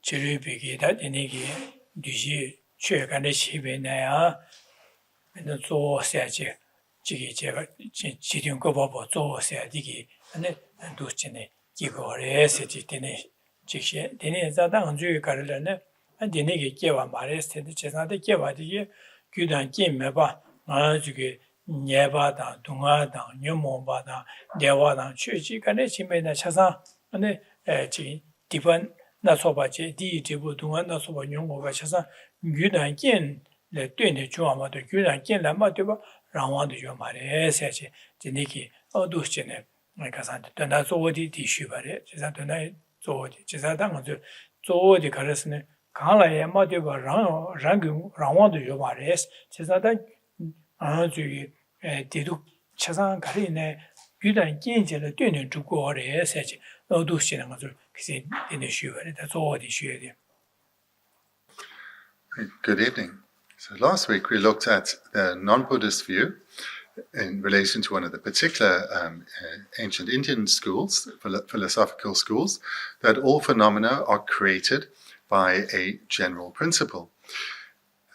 Chirubiki that inigi duji chue can achieve in a zoo saji, Jigi Chidun Gobo, zoo sadigi, and Duchine, Gigore, City, Jixi, Dini Zadan Ju Carolina, and Dinigi Kiva Maris, the Chesnata Kiva, the Gudan Kim Meba, Manajuki, Nyeba, Dunga, Nyumba, Dewa, Chuchi, Ganeshi made a Chasa, and a different. 나서바지 디지부 동안 나서바 용어가 쳐서 유단견 내 되네 좋아마도 유단견 남아도 라완도 좀 말해 세지 진이기 어두스네 가산데 나서 어디 디슈바래 제가 전에 조디 제가 당은 조디 가르스네 강라에 마도 랑랑 라완도 좀 말해 제가 아주 디도 차상 가리네 유단견제를 되는 주고래 세지 어두스는 것을 Good evening. So last week we looked at the non-Buddhist view in relation to one of the particular ancient Indian schools, philosophical schools, that all phenomena are created by a general principle.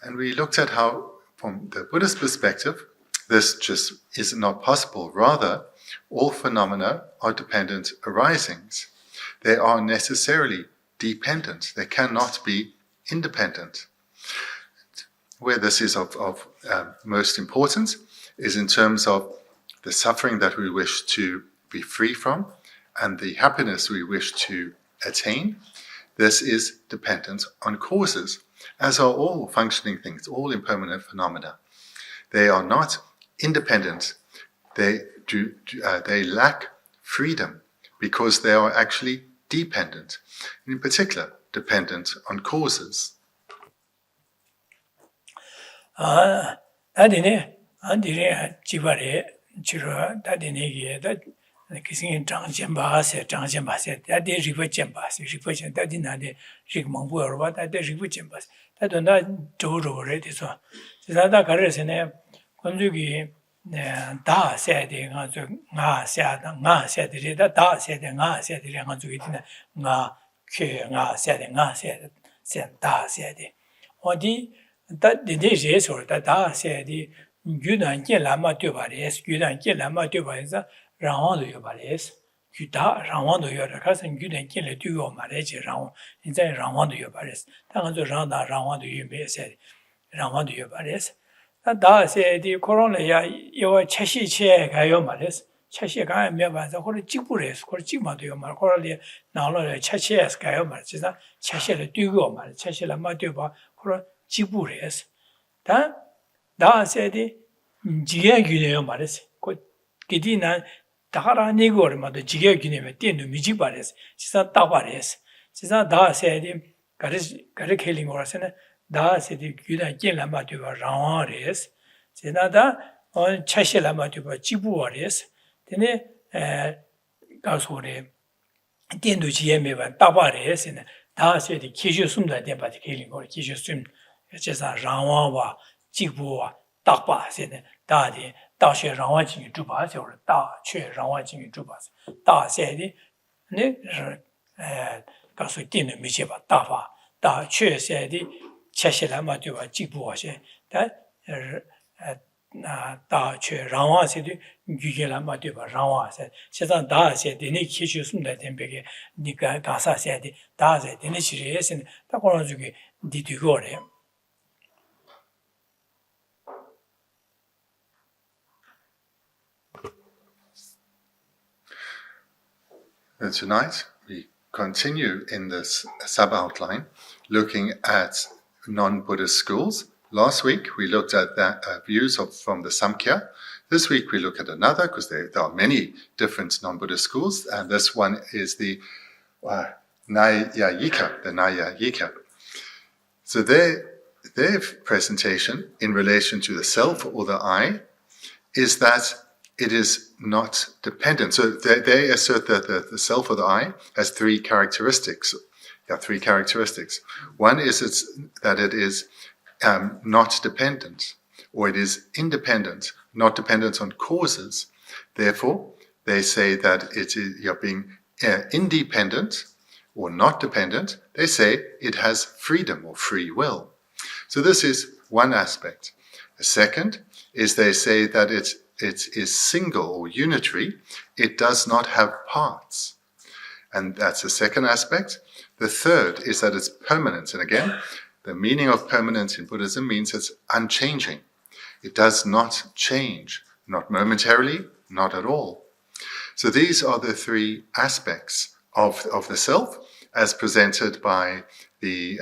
And we looked at how, from the Buddhist perspective, this just is not possible. Rather, all phenomena are dependent arisings. They are necessarily dependent. They cannot be independent. Where this is of most importance is in terms of the suffering that we wish to be free from and the happiness we wish to attain. This is dependent on causes, as are all functioning things, all impermanent phenomena. They are not independent. They lack freedom because they are actually dependent, and in particular, dependent on causes. Dadine, Andire, Jibare, Chira, Dadine, that kissing Jambas, that is river jambas, river Dadina, Rigmambu, or what that is river jambas. That don't that Jodo already so. Zada Karesene, Konjugi. Da said nga said that da said nga said nga said da said or that the disease or that da said Yudan Lama Tubares, Yudan Lama Tubares, round the Yobares, Yuda, round the Yorakas, and Yudan Kill to your marriage round in the round the Yobares. Tangan to round the Yumbe said, round the Yobares. 다 세디 코로나야 요 채시체 가요 말이스 채시 가야 매반서或者 직불에서或者 직마도요 말 코로나에 나올래 채시에서 가요 말 진짜 채시를 뛰고 말 채시를 맞도 봐 그런 직불에서 다 세디 지게 기내요 말이스 그 기디나 다가라니 거를 지게 기내면 띠는 미지 말이스 진짜 딱 말이스 진짜 다 세디 가르 켈링 거라서는 da se di gyudan kin lama tuba rawa res. Sena da chashi lama tuba jibu res. Tene kaso re tendu chiye meba taba res. Da se di kishu sumda tenpa di kelin kore kishu sum. Chesa rawa wa, jibu wa, taba se da di da she rawa jingi juba se ore da che rawa jingi juba se. Da se di kaso tendu mi cheba taba. Da che se di 채실라마 되와 지부와세 다 다체 라와세디 규겔라마 되와 라와세 세상 다세 되네 키슈스문다 템베게 니가 가사세디 다세 되네 시리에스는 다 그런 중에 디디고래. Tonight we continue in this sub-outline looking at non-Buddhist schools. Last week we looked at that views from the Samkhya. This week we look at another because there are many different non-Buddhist schools, and this one is the Nayayika. So their presentation in relation to the self or the I is that it is not dependent. So they assert that the self or the I has three characteristics. Three characteristics. One is that it is not dependent, or it is independent, not dependent on causes. Therefore, they say that you're being independent or not dependent. They say it has freedom or free will. So this is one aspect. The second is they say that it is single or unitary. It does not have parts. And that's the second aspect. The third is that it's permanent. And again, the meaning of permanent in Buddhism means it's unchanging. It does not change, not momentarily, not at all. So these are the three aspects of the self as presented by the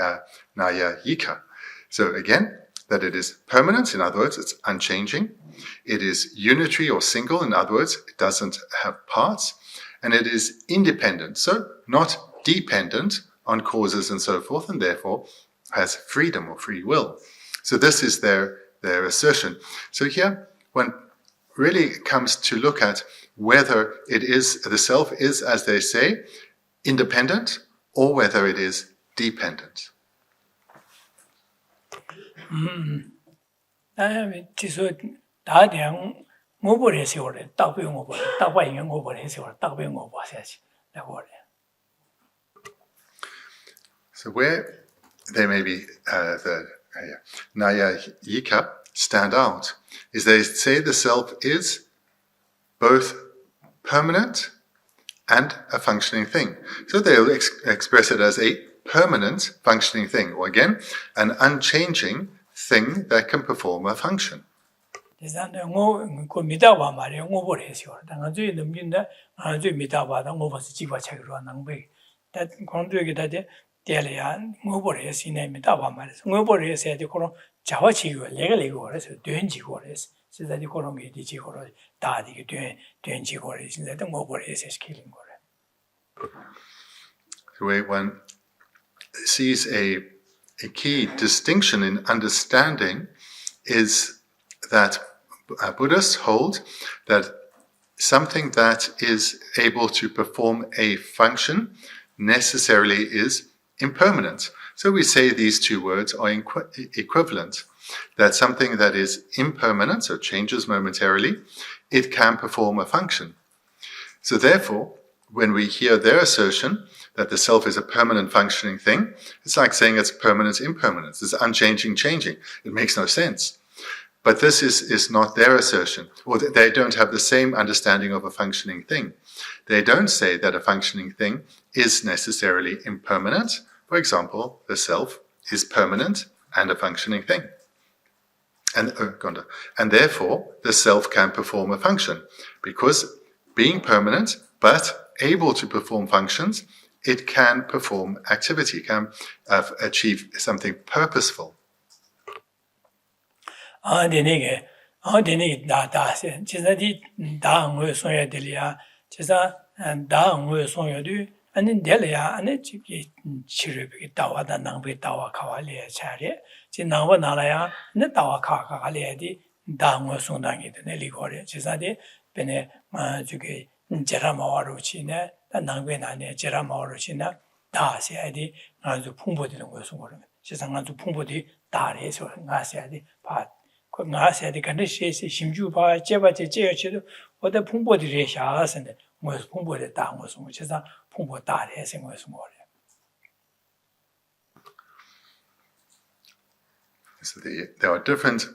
Nayayika. So again, that it is permanent, in other words, it's unchanging. It is unitary or single, in other words, it doesn't have parts. And it is independent, so not dependent on causes and so forth, and therefore has freedom or free will. So this is their assertion. So here, one really comes to look at whether it is the self is, as they say, independent or whether it is dependent. So where they may be the Nayayika stand out is they say the self is both permanent and a functioning thing. So they'll express it as a permanent functioning thing, or again, an unchanging thing that can perform a function. The way one sees a key distinction in understanding is that Buddhists hold that something that is able to perform a function necessarily is impermanent. So we say these two words are equivalent. That something that is impermanent, so changes momentarily, it can perform a function. So therefore, when we hear their assertion that the self is a permanent functioning thing, it's like saying it's permanent impermanence. It's unchanging changing. It makes no sense. But this is not their assertion, or they don't have the same understanding of a functioning thing. They don't say that a functioning thing is necessarily impermanent. For example, the self is permanent and a functioning thing. And therefore, the self can perform a function. Because being permanent, but able to perform functions, it can perform activity, can achieve something purposeful. So there are different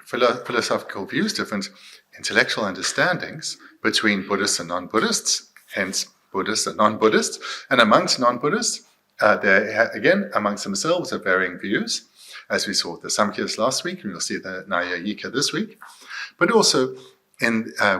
philosophical views, different intellectual understandings between Buddhists and non-Buddhists, hence Buddhists and non-Buddhists. And amongst non-Buddhists, again, amongst themselves are varying views, as we saw the Samkhyas last week, and we'll see the Nayayika this week. But also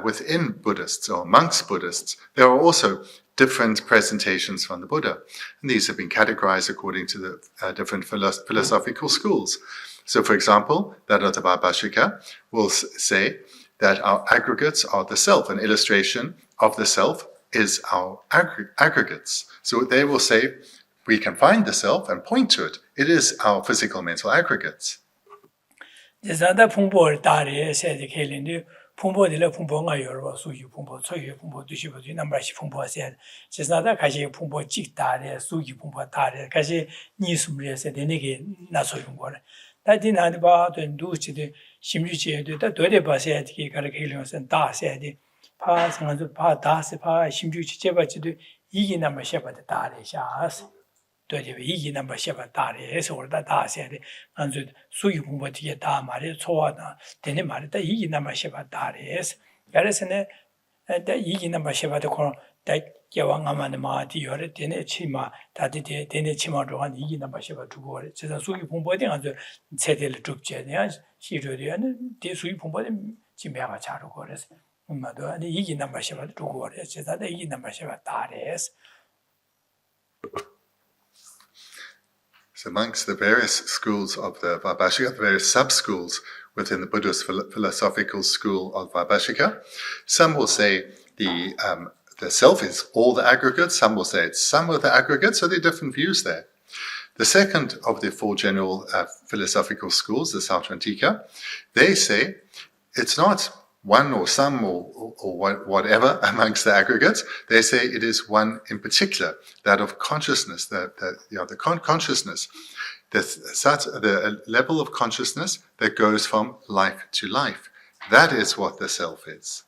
within Buddhists, or amongst Buddhists, there are also different presentations from the Buddha. And these have been categorized according to the different philosophical schools. So, for example, the Bhashika will say that our aggregates are the self. An illustration of the self is our aggregates. So they will say, we can find the self and point to it. It is our physical mental aggregates. 다 디나니 바도 두치데 심주지에도 다 도레 바세야지 가르케리오선 다 세야지 파 상한도 파 다스 파 심주지 제바지도 이기 남아 셔바다 다레샤스 도제 이기 남아 셔바 다레서 올다 다세야지 안주 수유 공부지에 다 말에 초와다 되네 말에 이기 남아 셔바 다레스 그래서네 다 이기 남아 셔바도 그런 다 개왕하면 마디 요래 되네 치마 다디 되네 치마로 한 이기 남아 셔바 두고 제가 수유 공부에 안주 세대를 죽제냐 시조리는 대 수유 공부에 지매가 자르고 그래서 엄마도 아니 이기 남아 셔바 두고 그래 제가 이기 남아 셔바 다레스. So amongst the various schools of the Vaibhashika, the various sub-schools within the Buddhist philosophical school of Vaibhashika, some will say the self is all the aggregates, some will say it's some of the aggregates, so there are different views there. The second of the four general philosophical schools, the Sautrantika, they say it's not one or some or whatever amongst the aggregates. They say it is one in particular, that of consciousness, consciousness, the level of consciousness that goes from life to life. That is what the self is.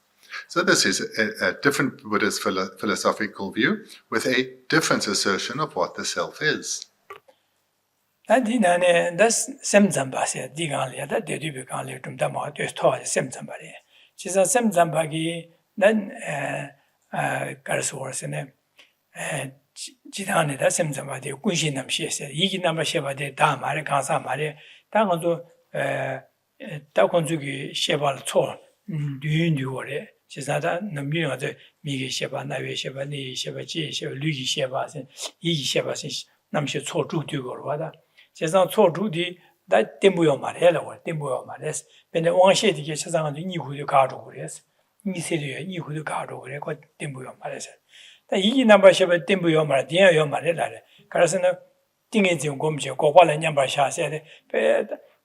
So this is a different Buddhist philosophical view with a different assertion of what the self is. that's semzambase diganlia that de diganlia tum da ma de to semzambare chisa semzambagi then karsorsene jidane da semzambade kunshi nam shese yigi nam shebade da mare kansa mare da gonzo da gonzugi shebal cho dyure chisa da namyo de migi sheba nawe sheba ni sheba ji sheba lugi sheba sen yigi sheba sen namshe cho ju dygo wada 제상 초주디 다 템부요 말해라 템부요 말했어. 근데 왕셰디게 세상은 이후도 가로 그랬어. 이세리에 이후도 가로 그래. 그 템부요 말했어. 다 이기 남바셔 템부요 말 디야요 말해라. 그래서는 띵에 좀 검지 고발한 냠바샤세데.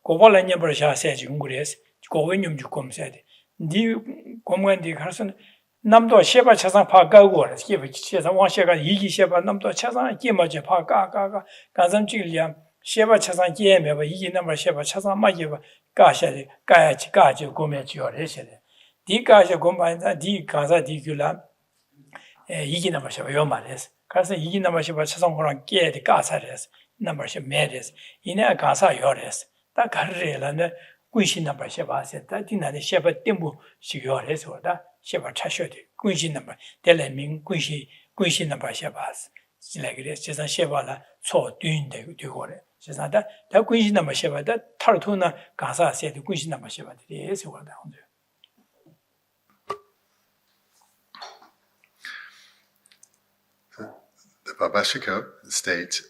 고발한 냠바샤세 중그랬어. 고원님 주검세데. 니 공간디 가서는 남도 셰바 차상 파가고 그랬어. 세상 왕셰가 이기 셰바 남도 차상 끼마제 파가가가 간sam지리야 셰바 차상 예매바 이기 남바 셰바 차상 마게바 가샤리 가야지 가지 고메지 요래세데 디 가샤 곰바인다 디 가사 디귤라 이기 남바 셰바 요 말레스 그래서 이기 남바 셰바 차상 고랑 깨디 가사레스 남바 셰 메레스 이네 가사 요레스 다 가르레라네 군신 남바 셰바세 다 디나네 셰바 템부 시요레스오다 셰바 차쇼디 군신 남바 델레밍 군신 남바 셰바스 지라그레 제산 셰바라 초 뛴데 되고래 제산다 다 군신 남바 셰바다 타르토나 가사세디 군신 남바 셰바들이 에서와다 혼자 The Vaibhashika state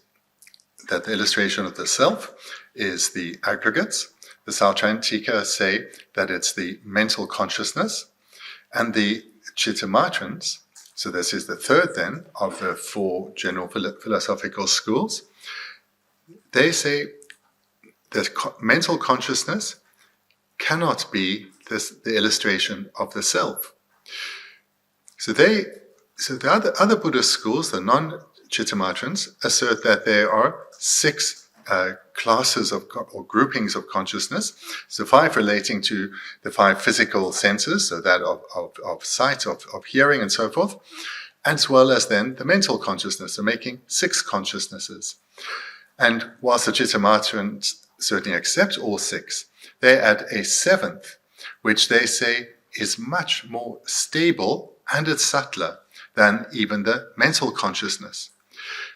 that the illustration of the self is the aggregates. The Sautrantika say that it's the mental consciousness, and the Chittamatrans, so this is the third then of the four general philosophical schools, they say that mental consciousness cannot be the illustration of the self. So the other Buddhist schools, the non-Chittamatrans, assert that there are 6 classes or groupings of consciousness. So 5 relating to the 5 physical senses, so that of sight, of hearing, and so forth, as well as then the mental consciousness, so making 6 consciousnesses. And whilst the Chittamatrans certainly accept all 6, they add a 7th, which they say is much more stable and it's subtler than even the mental consciousness.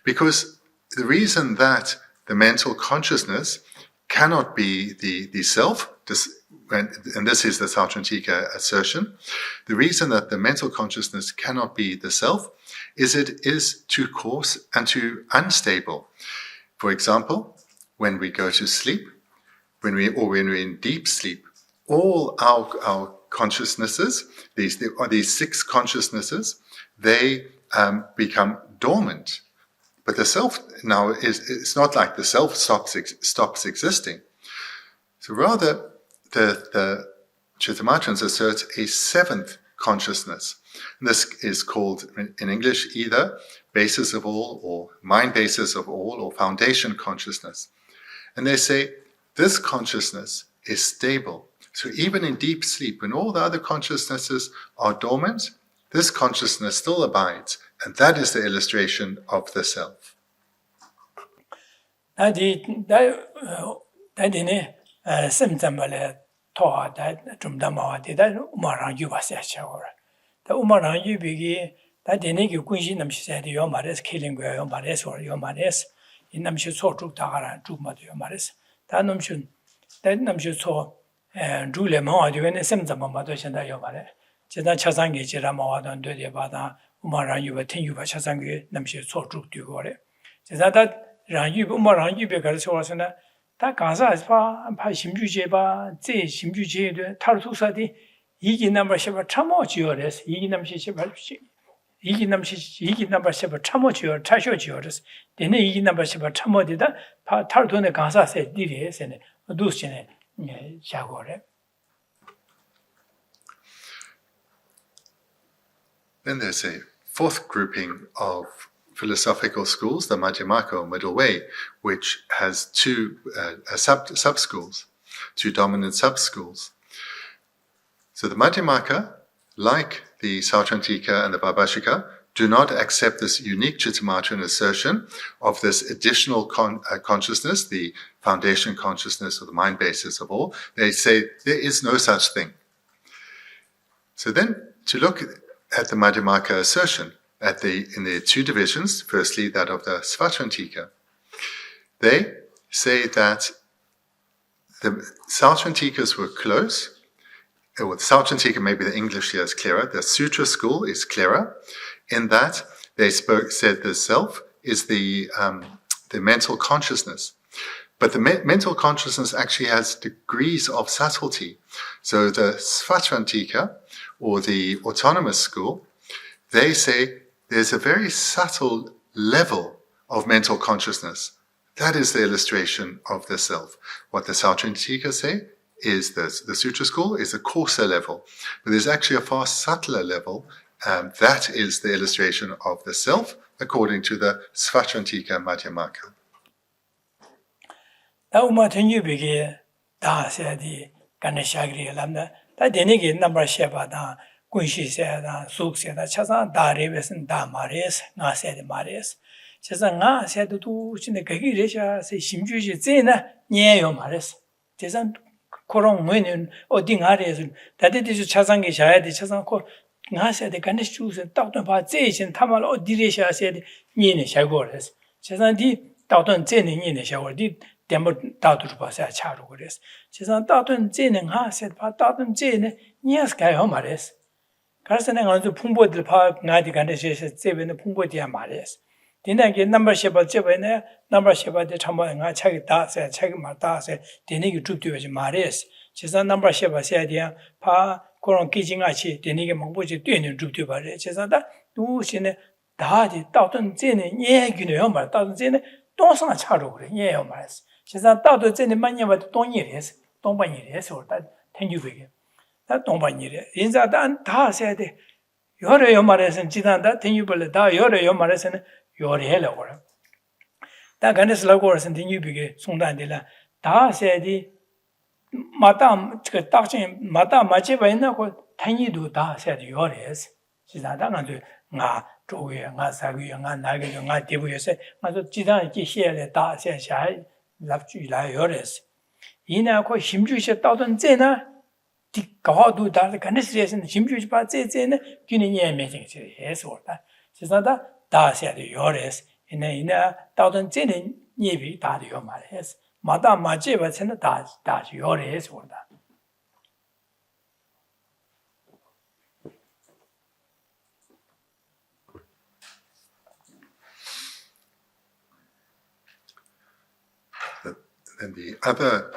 Because the reason that the mental consciousness cannot be the self, and this is the Sautrantika assertion, the reason that the mental consciousness cannot be the self is it is too coarse and too unstable. For example, when we go to sleep, when we're in deep sleep, all our consciousnesses, these 6 consciousnesses, they become dormant. But the self now it's not like the self stops existing. So rather, the Chittamatrans assert a 7th consciousness. And this is called in English either basis of all, or mind basis of all, or foundation consciousness. And they say this consciousness is stable. So even in deep sleep, when all the other consciousnesses are dormant, this consciousness still abides, and that is the illustration of the self. 제가 차상계 지라마와던 되게 바다 우마랑유바 텐유바 차상계 남시 소죽 되고래 제가다 랑유 우마랑유베 가서 와서나 다 가사파 파 심주제바 제 심주제의 타르투사디 이기 넘버 10 참모지어레스 이기 넘시 10 이기 넘버 10 참모지어 타쇼지어레스 되네 이기 넘버 10 참모디다 파 타르토네 가사세 디리에세네 두스네 샤고래. Then there's a fourth grouping of philosophical schools, the Madhyamaka or Middle Way, which has two sub-schools, two dominant sub-schools. So the Madhyamaka, like the Sautrantika and the Vaibhashika, do not accept this unique Chittamatrin assertion of this additional consciousness, the foundation consciousness or the mind basis of all. They say there is no such thing. So then to look at the Madhyamaka assertion, in the two divisions, firstly that of the Svatrantika, they say that the Sautrantikas were close, or the Sautrantika, maybe the English here is clearer, the Sutra school is clearer, in that they said the self is the mental consciousness. But the mental consciousness actually has degrees of subtlety. So the Svatrantika, or the autonomous school, they say there's a very subtle level of mental consciousness. That is the illustration of the self. What the Sautrantika say is the Sutra school is a coarser level, but there's actually a far subtler level. That is the illustration of the self, according to the Svatrantika Madhyamaka. 다 되네게 넘버 쉐바다 군시세다 속세다 차상 다레베슨 다마레스 나세데 마레스 차상 나세도 진짜 그게 레샤세 심주지 제나 녀요 마레스 대상 코롱 뭐는 어디 아래에서 다데디서 차상게 샤야데 차상 코 나세데 간에스 주세 따던 바 제신 타말 어디 레샤세데 녀네 샤고레스 차상디 따던 제네 녀네 샤고디 대모 다도로 봐서 차로 그랬어. 세상 다든 제는 하세 봐 다든 제는 니스가요 말했어. 그래서 내가 아주 풍부들 봐 나디 간데서 제베는 풍부디야 말했어. 디나게 넘버 10번 제베네 넘버 10번에 참고가 차기 다세 차기 말다세 되네게 줍디지 말했어. 세상 넘버 10번 세디야 봐 그런 기징아치 되네게 뭐지 되는 줍디 봐래. 세상다 두신에 다디 다든 제는 얘기는 말 다든 제는 동상아 차로 그래. 예요 말했어. 세상 다도 전에 많이 봐도 동일해서 동반이래서 다 tenju베게 다 동반이래 인자단 다 해야 돼 여러 말에서는 지단다 tenju벌 다 여러 말에서는 요래라고 그래 다 간에서라고 해서 tenju베게 송단들라 다 해야 돼 마다 그 딱진 마다 맞지 봐야고 tenju도 다 해야 돼 요래서 지단다 간도 나 조에 나 사귀 나 나게 나 대부에서 맞아 지단 기시에 다 해야 랍주라 요레스 이나고 심주시 따던 제나 디가도 다르 간스레스는 심주시 바 제제는 균이에 매징지 해서다 세상다 다세도 요레스 이나 따던 제는 예비 다도 말해서 마다 맞제 버체는 다 요레스다 And the other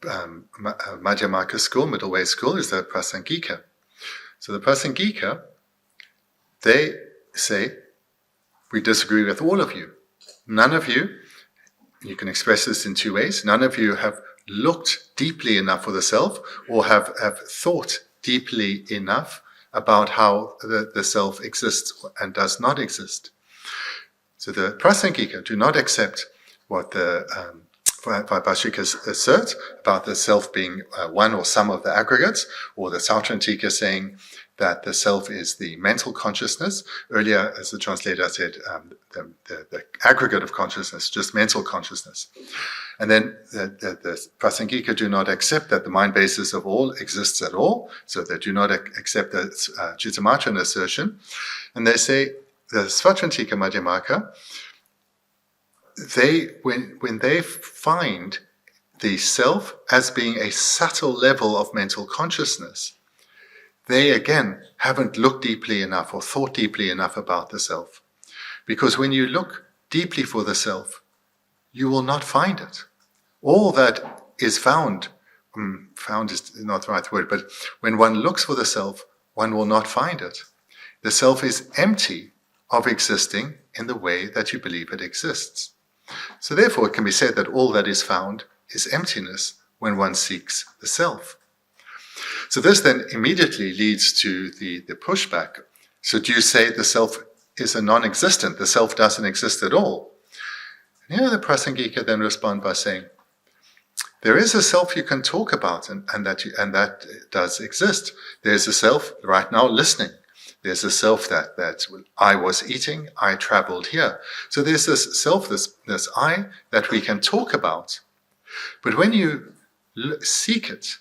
Madhyamaka school, middle way school, is the Prasangika. So the Prasangika, they say, we disagree with all of you. None of you, you can express this in two ways, none of you have looked deeply enough for the self or have thought deeply enough about how the self exists and does not exist. So the Prasangika do not accept what the Vaibhashikas assert about the self being one or some of the aggregates, or the Sautrantika saying that the self is the mental consciousness. Earlier, as the translator said, the aggregate of consciousness, just mental consciousness. And then the Prasangika do not accept that the mind basis of all exists at all, so they do not accept the Chittamatana assertion. And they say, the Svatrantika Madhyamaka, when they find the self as being a subtle level of mental consciousness, they again haven't looked deeply enough or thought deeply enough about the self. Because when you look deeply for the self, you will not find it. All that is found is not the right word, but when one looks for the self, one will not find it. The self is empty of existing in the way that you believe it exists. So therefore it can be said that all that is found is emptiness when one seeks the self. So this then immediately leads to the pushback. So do you say the self is a non-existent, the self doesn't exist at all? And here the Prasangika then respond by saying, there is a self you can talk about, and that does exist. There's a self right now listening. There's a self that I was eating, I traveled here. So there's this self, this I, that we can talk about. But when you seek it,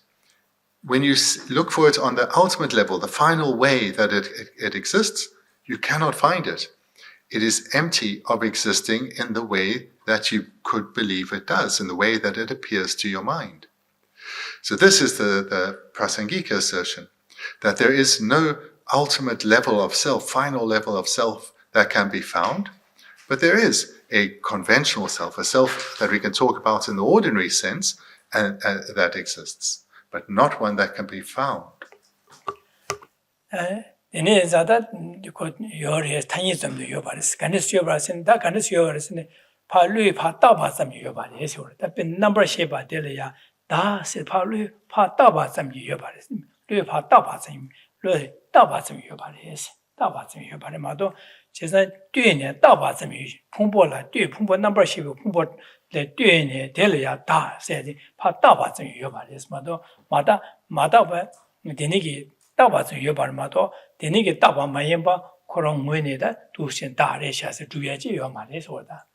when you look for it on the ultimate level, the final way that it exists, you cannot find it. It is empty of existing in the way that you could believe it does, in the way that it appears to your mind. So this is the Prasangika assertion, that there is no ultimate level of self, final level of self that can be found, but there is a conventional self, a self that we can talk about in the ordinary sense, and that exists, but not one that can be found. Ini zada ko yore tanyi zamdo yobaris. Ganis yobaris da ganis yobaris ne pa lui pa ta ba zam yobaris yor. Da bin number sheba de ya da se pa lui pa ta ba zam yobaris. Lui pa ta ba zam lui ta ba zam yobaris. Ta ba zam yobaris ma do 제가 对呢大把这么碰波了对碰波 number 是碰波来对呢得了呀大现在怕大把这有吧是嘛都马大吧的那个大把这有吧嘛都的那个大把嘛也把可能每年的都先大的下是主要就有嘛的说的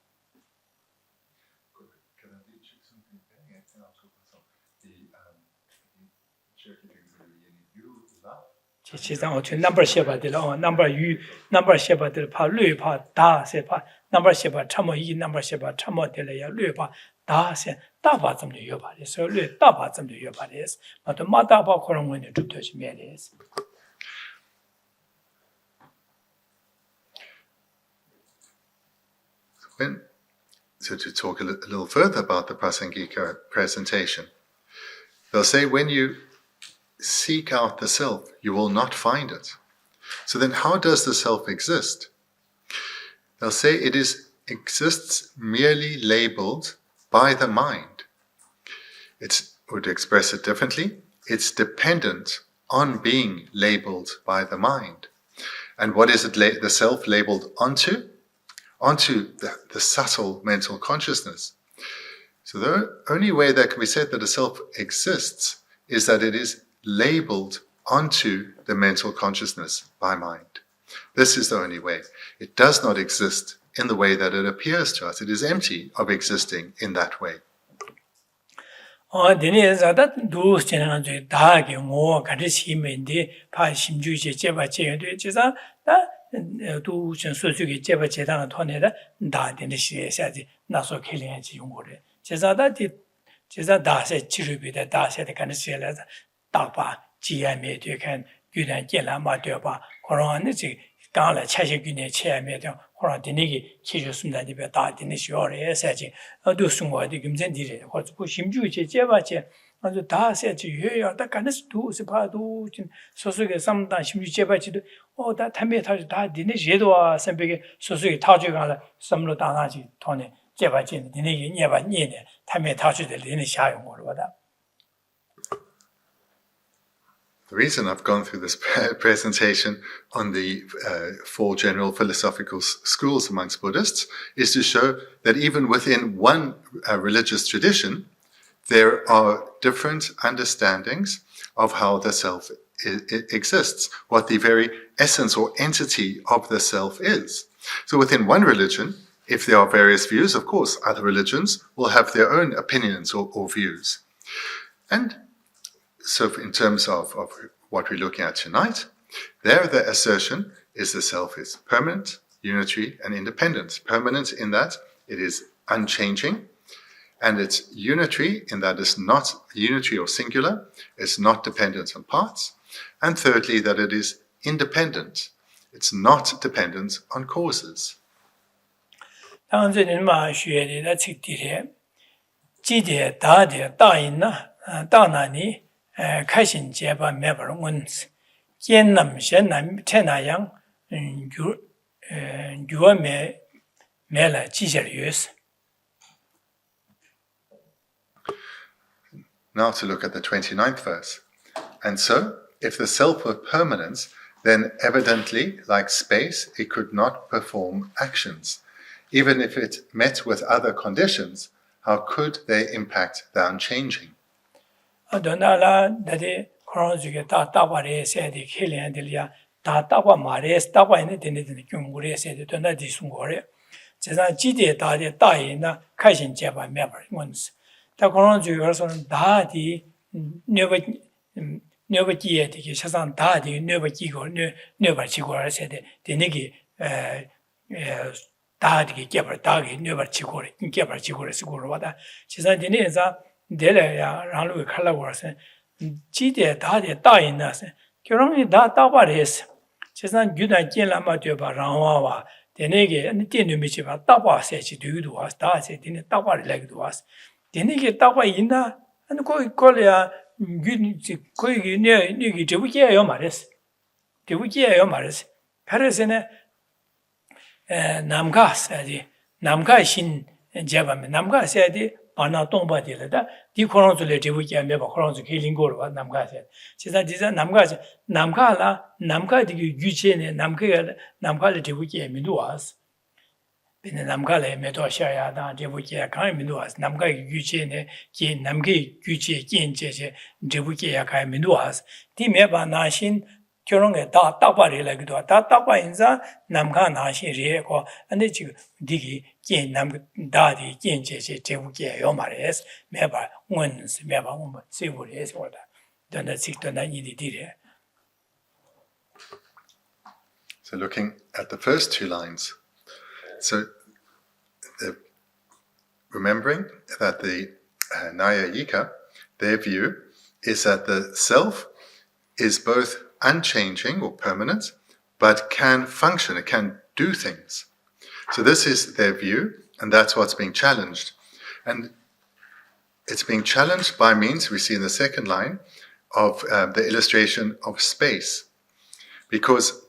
其实我去 number 写吧的了 number 写吧的怕绿怕大些怕 number 写吧差么一 number 写吧差么的了要绿怕大些大把这么有吧的所以绿大把这么有吧的嘛都马大把可能我呢主要是咩的 So to talk a little further about the Prasangika presentation, they'll say when you seek out the self, you will not find it. So then how does the self exist? They'll say it exists merely labeled by the mind. Or to express it differently, it's dependent on being labeled by the mind. And what is it the self labeled onto? Onto the subtle mental consciousness. So the only way that can be said that a self exists is that it is labeled onto the mental consciousness by mind. This is the only way. It does not exist in the way that it appears to us. It is empty of existing in that way. 다바 지야메 되간 유단 깨라마 되바 코로나는 지 강라 차시균에 체야메도 코로나디니기 키주스는다니베 다디니 쇼레 세지 어두 숨어디 김전디레 호주 심주제 제바제 아주 다세지 유여다 간스 두스 바도 소소게 삼다 심주 제바지도 다 탐메 타지 다 디니 제도와 선배게 소소게 타주가라 섬로 다나지 돈에 제바지 디니기 녀바 니네 탐메 타주들 디니 샤용으로 보다 The reason I've gone through this presentation on the 4 general philosophical schools amongst Buddhists is to show that even within one religious tradition, there are different understandings of how the self exists, what the very essence or entity of the self is. So within one religion, if there are various views, of course, other religions will have their own opinions or views. And so in terms of what we're looking at tonight, there the assertion is the self is permanent, unitary, and independent. Permanent in that it is unchanging, and it's unitary in that it's not unitary or singular, it's not dependent on parts. And thirdly, that it is independent. It's not dependent on causes. Now to look at the 29th verse. And so, if the self were permanent, then evidently, like space, it could not perform actions. Even if it met with other conditions, how could they impact the unchanging? Namga shin jebam namga said bana tomba dilada di koronzo le debuki ameba koronzo kilingor wa namga said chisa disa namga la namga digi yuchene namga le debuki minduas bene namga le medo shaya da debuki kan minduas namga yuchene ki namge yuche kinje debuki kan minduas di meba na shin 결혼에 다 따바리라기도 다 따바 인자 남가 나시리고 근데 지금 디기 게 남다디 gen제제 제국이에요 말이에요. 매바 원스 매바 원 세부리에서 오다. 전에 직도나 이디디래. So looking at the first 2 lines. So remembering that the Nayayika, their view is that the self is both unchanging or permanent, but can function, it can do things. So this is their view, and that's what's being challenged. And it's being challenged by means, we see in the second line, of the illustration of space. Because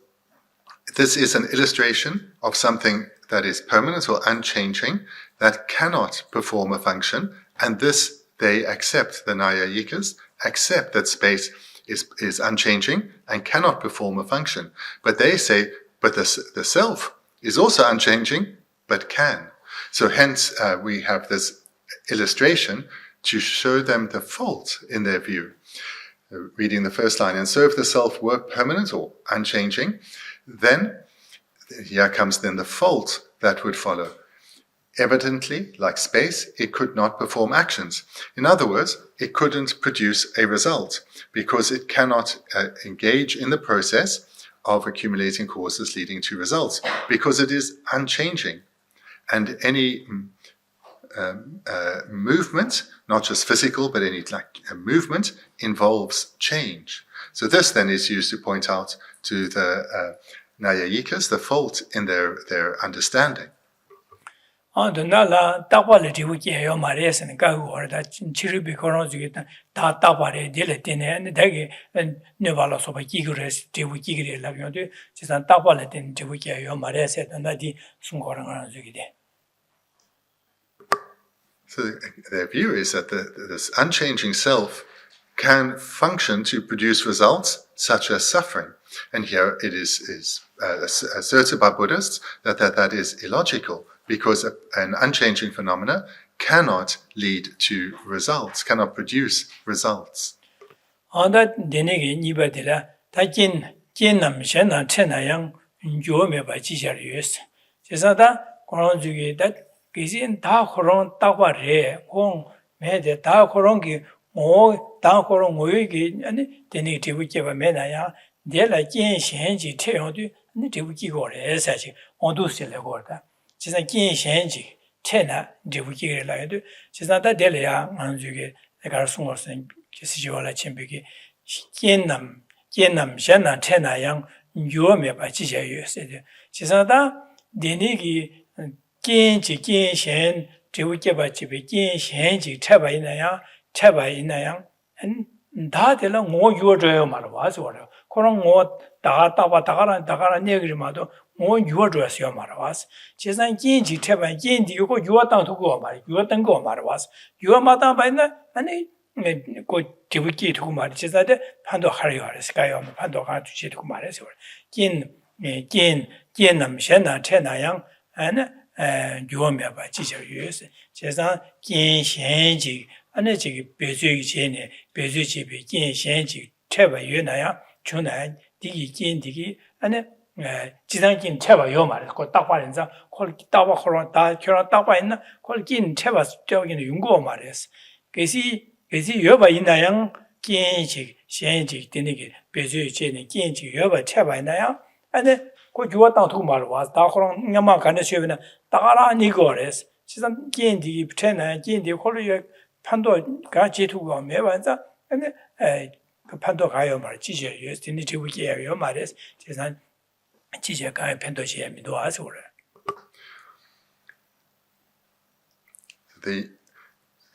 this is an illustration of something that is permanent or unchanging, that cannot perform a function, and this they accept, the Nayayikas, accept that space is unchanging and cannot perform a function. But they say, but the self is also unchanging, but can. So hence we have this illustration to show them the fault in their view. Reading the first line, and so if the self were permanent or unchanging, then here comes then the fault that would follow. Evidently, like space, it could not perform actions. In other words, it couldn't produce a result because it cannot engage in the process of accumulating causes leading to results because it is unchanging. And any movement, not just physical, but any movement involves change. So this then is used to point out to the Nayayikas the fault in their understanding. nala tapale dibuki yo mares ka gorda chiribi koronzu ta tapare dele tene dege nevala so ba gigres dibuki gire la yode chisan tapale den dibuki yo mares na di sungorang zugide. So their view is that this unchanging self can function to produce results such as suffering. And here it is asserted by Buddhists that is illogical, because an unchanging phenomena cannot lead to results, cannot produce results. That denegi nibadila takin nam shena chenayang juome ba jishariyus. Jesada koronjugi that gisin da koron taware kong mede da korongi mo da koron moyigi ani denegi tibuke menaya dela jin shenji teyodu ani tibuki gore sachi ondu sele gorda. Jisa jin shenji tena tibuki la yedu. Jesada delaya anjugi ekar sungorsen Geshe Thubten Rabten Shana Tena Yang Yume by Geshe said. She said that Denigi Genji Genshen, Jiwikeba Jibi Genshenji Taba in a yang, and that along more your joy was order. Korong more Dagara Negrimado, more your dress your maravas. She said Genji Taba Gendi, you go you are down to go, you are then go maravas. You are madam by the 그 디부기 두고 말이지다데 판도 하려고 스카이어 판도 가주지 두고 말해서 긴 남셔나 태나양 안에 유엄해 봐 지저유스 제가 긴 현지 안에 저기 배주기 전에 배주집이 긴 현지 태바 유나야 주나 디기 안에 지상긴 태바 요 말이야 그 딱바른자 콜 따바 콜 다 결혼 따바 있나 콜긴 태바 저기는 윤고 말이었어 그래서 여바 있나요? 긴지 현지 되는게 배주제는 긴지 여바 쳐봐 있나요? 아니 그 주어 땅 두고 말 와. 다 그런 냐마 간에 쉬면 따라 아니거래서. 지금 긴지 붙여나 긴지 콜로 판도가 제투가 매반자 근데 그 판도 가요 말 지제 유스티니 지구기예요 말에서 제가 지제가 판도시에 미도아서 그래.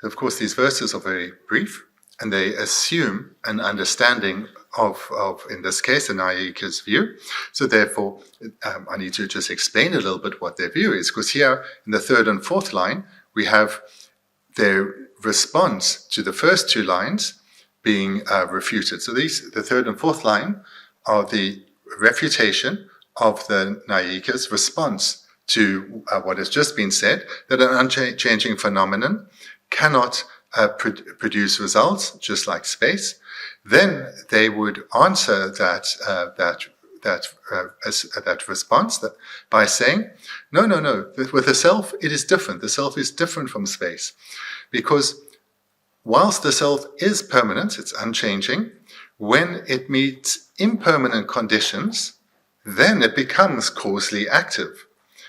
Of course, these verses are very brief, and they assume an understanding of in this case, an Ayika's view. So therefore, I need to just explain a little bit what their view is, because here in the third and fourth line, we have their response to the first two lines being refuted. So the third and fourth line are the refutation of the Nayika's response to what has just been said, that an unchanging phenomenon cannot produce results, just like space. Then they would answer that response by saying, no. With the self, it is different. The self is different from space, because whilst the self is permanent, it's unchanging. When it meets impermanent conditions, then it becomes causally active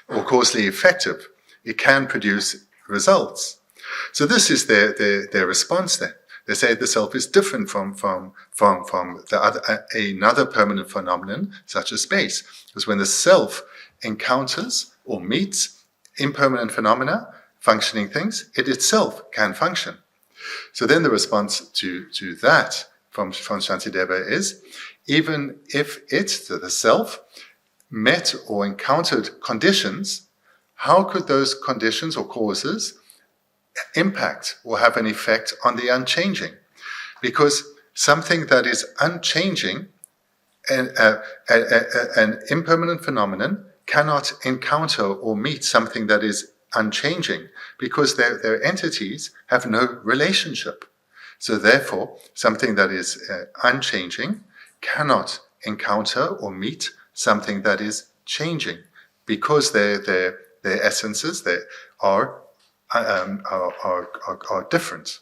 or causally effective. It can produce results. So this is their response then. They say the self is different from the other, another permanent phenomenon, such as space. Because when the self encounters or meets impermanent phenomena, functioning things, it itself can function. So then the response to that from Shantideva is, even if the self, met or encountered conditions, how could those conditions or causes impact or have an effect on the unchanging? Because something that is unchanging, an impermanent phenomenon, cannot encounter or meet something that is unchanging, because their entities have no relationship. So therefore, something that is unchanging cannot encounter or meet something that is changing, because their essences are different.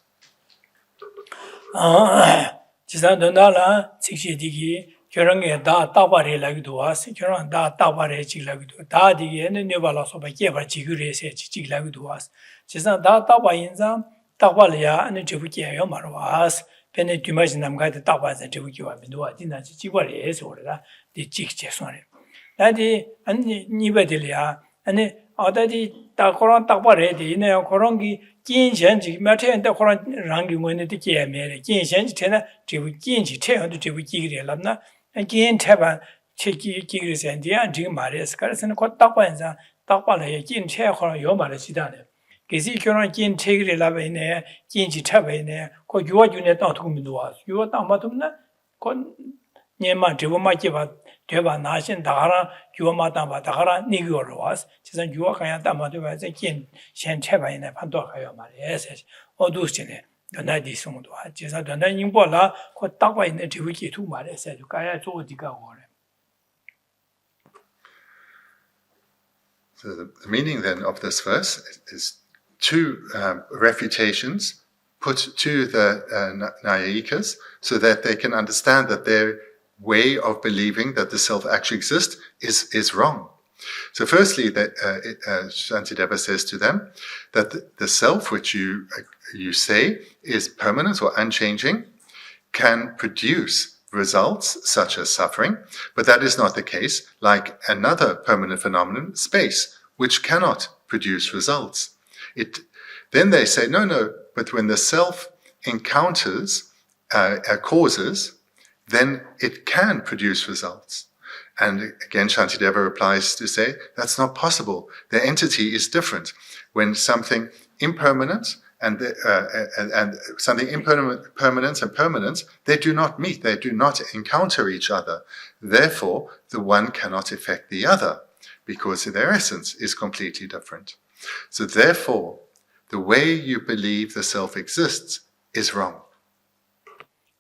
지산도나라 직시디기 결혼에 다 따바리 라기도 와서 결혼 다 따바리 지라기도 다 디게는 녀발아서 밖에 지그레세 지라기도 와서 지산 다 따바 인자 따바리야 아니 저부게요 말어 와서 베네 뒤마지 남가데 따바자 저부게 와면도 어디나 지발에서 오래라 디 직제선에 나디 아니 니베들이야 아니 어디디 따코란 따바레디 이네요 그런기 긴현지 매태인데 그런 랑기원에 되게면 긴현지 되나 지부 긴지 태연도 지부 기그래랍나 긴 태반 체기 기그래선디야 지금 말해서 그래서는 곧 따바인자 따바래 긴 태허 요 말을 지다네 Kesi kyoran kin tegri labaine, kinchi tabaine, ko yuwa june tang tukuminduwa. Yuwa tang matumna, ko nyema dribuma kiba, deba nashin, dagara, yuwa matamba, dagara nigyorwas. Chisan yuwa kanya tang matuwa, kin shen tabaine, pantua kayo mali, ese. Odushine, dona di sungduwa. Chisan dona nyingbo la, ko takwa ine dribu ki tu mali, ese. Kaya zuwa diga gore. So the meaning then of this verse is two refutations put to the Nyayikas so that they can understand that their way of believing that the self actually exists is wrong. So firstly, Shantideva says to them that the self which you say is permanent or unchanging can produce results such as suffering, but that is not the case, like another permanent phenomenon, space, which cannot produce results. Then they say, no, but when the self encounters causes, then it can produce results. And again, Shantideva replies to say, that's not possible. The entity is different. When something impermanent and something impermanent and permanent, they do not meet, they do not encounter each other. Therefore, the one cannot affect the other, because their essence is completely different. So therefore, the way you believe the self exists is wrong.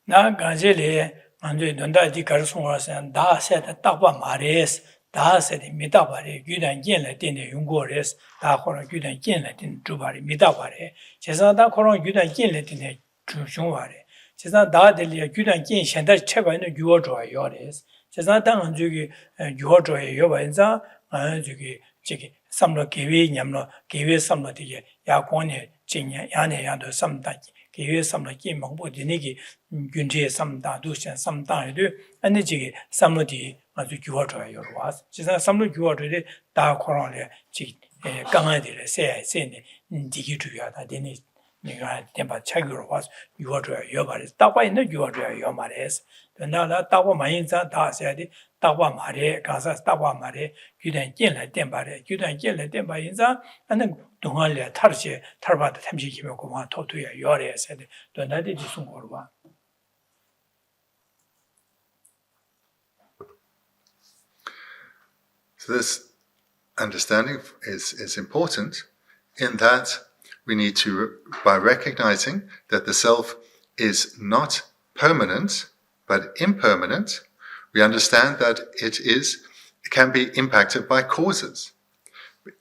Na ganjele anjwe donda di karsungwa san da se da takpa mares da se di midabare gyudan yen la tin yunggo res da khoro gyudan yen la tin tubare midabare chesa da khoro gyudan yen la tin chungware chesa da de li gyudan yen shenda cheba no gyuo zhuo yo res chesa da anjwe gi gyuo zhuo yo ba za anjwe gi chiki samlo kewe nyamlo kewe samlo de ya kwone jinya ya ne ya do samda kewe samlo ki mangbo de ne gi 균제 삼다 두션 삼다에도 안내지기 삼로디 아주 규어져요 와서 지사 삼로 규어들이 다 코로나에 지 강화들에 세네 디기 주야다 되니 내가 tempa 차기로 와서 규어져요 말에 따와 있는 규어져요 말에서 나라 따와 많이 자 다셔야지 따와 말에 가서 따와 말에 규단 찐래 tempar에 규단 찐래 tempa 인자 하는 동안에 탈시 탈바다 탐지기면 고마 토토야 요래서 또 나디 지송으로 봐 So this understanding is important in that we need to, by recognizing that the self is not permanent but impermanent, we understand that it can be impacted by causes.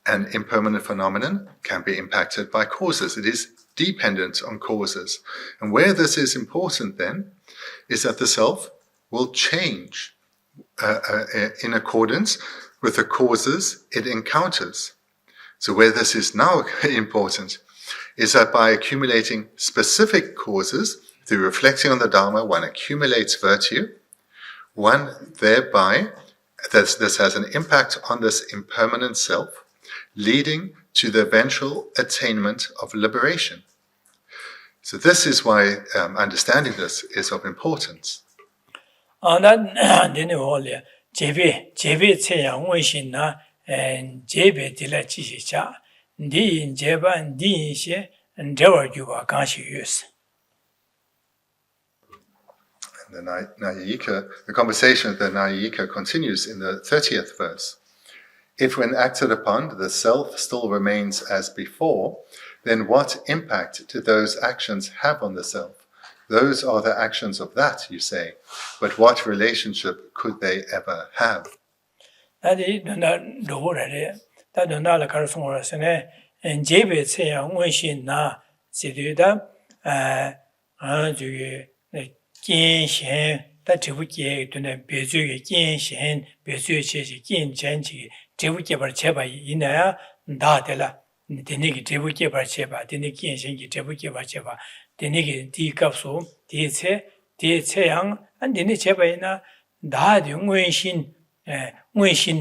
An impermanent phenomenon can be impacted by causes. It is dependent on causes. And where this is important then is that the self will change in accordance with the causes it encounters. So where this is now important is that by accumulating specific causes, through reflecting on the Dharma, one accumulates virtue, one thereby, this has an impact on this impermanent self, leading to the eventual attainment of liberation. So this is why understanding this is of importance. 제베 체양 원신나 제베 딜라 지시자 니 제반 니시 저어주가 강시유스. The Nayika, the conversation of the Nayika continues in the 30th verse. If when acted upon, the self still remains as before, then what impact do those actions have on the self? Those are the actions of that, you say, but what relationship could they ever have? Denigi di kapsu, di yang, and dini chebayna, dadi nguenshin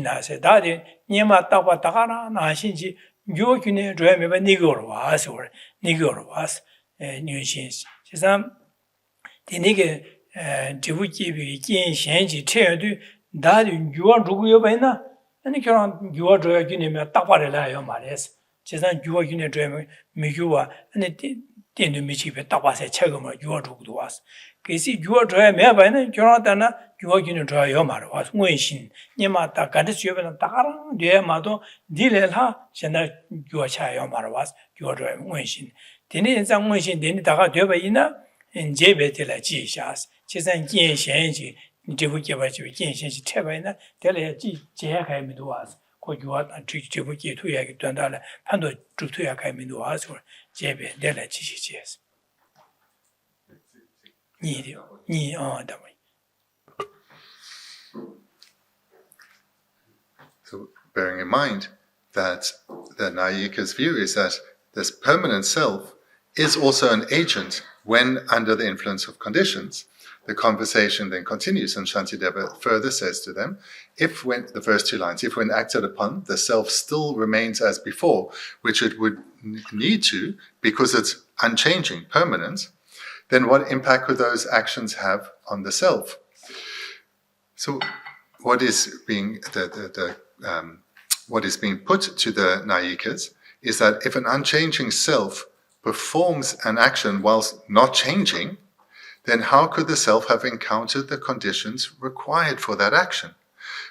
na se, dadi nyema takwa takara na shinji, gyokune joyameba nigorwas or nigorwas, nguenshin. Shisam, dinigi jibuki kin shenji chedu, dadi gyuan ruguyobayna, and you can't gyua joyakune takwa relayo mares. 제산 유어 윤에 드면 미유와 아니电对没区别，大把些切个嘛，yuwa住多啊。可是yuwa主要没办呢，就让咱那yuwa就能主要要嘛的话，温馨，你嘛大干的学不能大了，对嘛都地来他现在yuwa吃要嘛的话，yuwa主要温馨。天天在温馨，天天大家对吧？伊呢，这边得来记一下，就算见贤去，你这回结巴就见贤去，这边呢得来记解开没多啊。过yuwa这回解脱也给断到了，判断主脱也开没多啊，说。这边得来继续解释，你啊，等会。So, bearing in mind that the Nayika's view is that this permanent self is also an agent when under the influence of conditions. The conversation then continues, and Shantideva further says to them, if when, the first two lines, if when acted upon, the self still remains as before, which it would need to, because it's unchanging, permanent, then what impact could those actions have on the self? So what is being what is being put to the Nayikas is that if an unchanging self performs an action whilst not changing, then how could the self have encountered the conditions required for that action?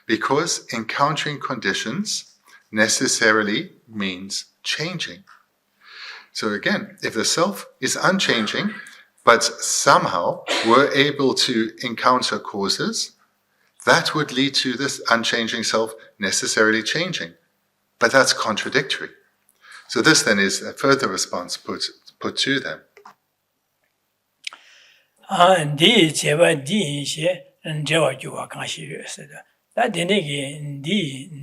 Because encountering conditions necessarily means changing. So again, if the self is unchanging, but somehow we're able to encounter causes, that would lead to this unchanging self necessarily changing. But that's contradictory. So this then is a further response put to them. Di cheba di she jewa juwa kanshi se da. Da dene ki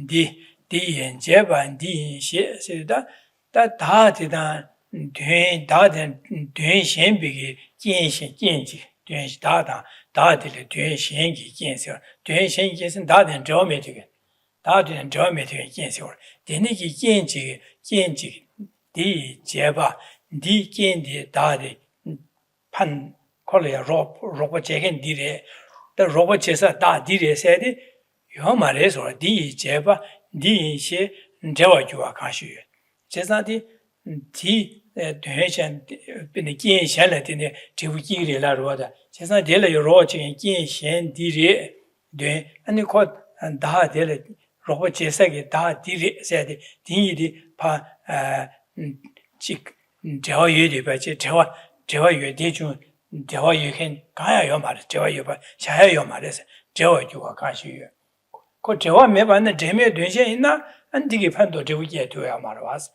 di yen cheba di she se da da de da duen shen bi ki jian shen jian ji duen da de le duen shen ki jian se duen shen ki jian da de zhao me de da de zhao me de jian se dene ki jian ji di cheba di jian de da de pan 콜이야 로봇 제겐 디레 더 로봇 제사 다 디레 세디 요 말에서 디 제바 디시 제와 주와 가시 제사디 디 대전 비네 kiến贤了 的这部经里来说的제사 되了有罗经见贤 디레 네 아니 곧 다 되了 로봇 제사게 다 디레 세디 디디 파 직 저유리 바지 저와 대중 대화 유행 가야요 말이야. 대화 유바 샤야요 말이야. 대화 유가 가시요. 그 대화 매반의 재미에 된신 있나? 안디기 판도 저기에 돼야 말아서.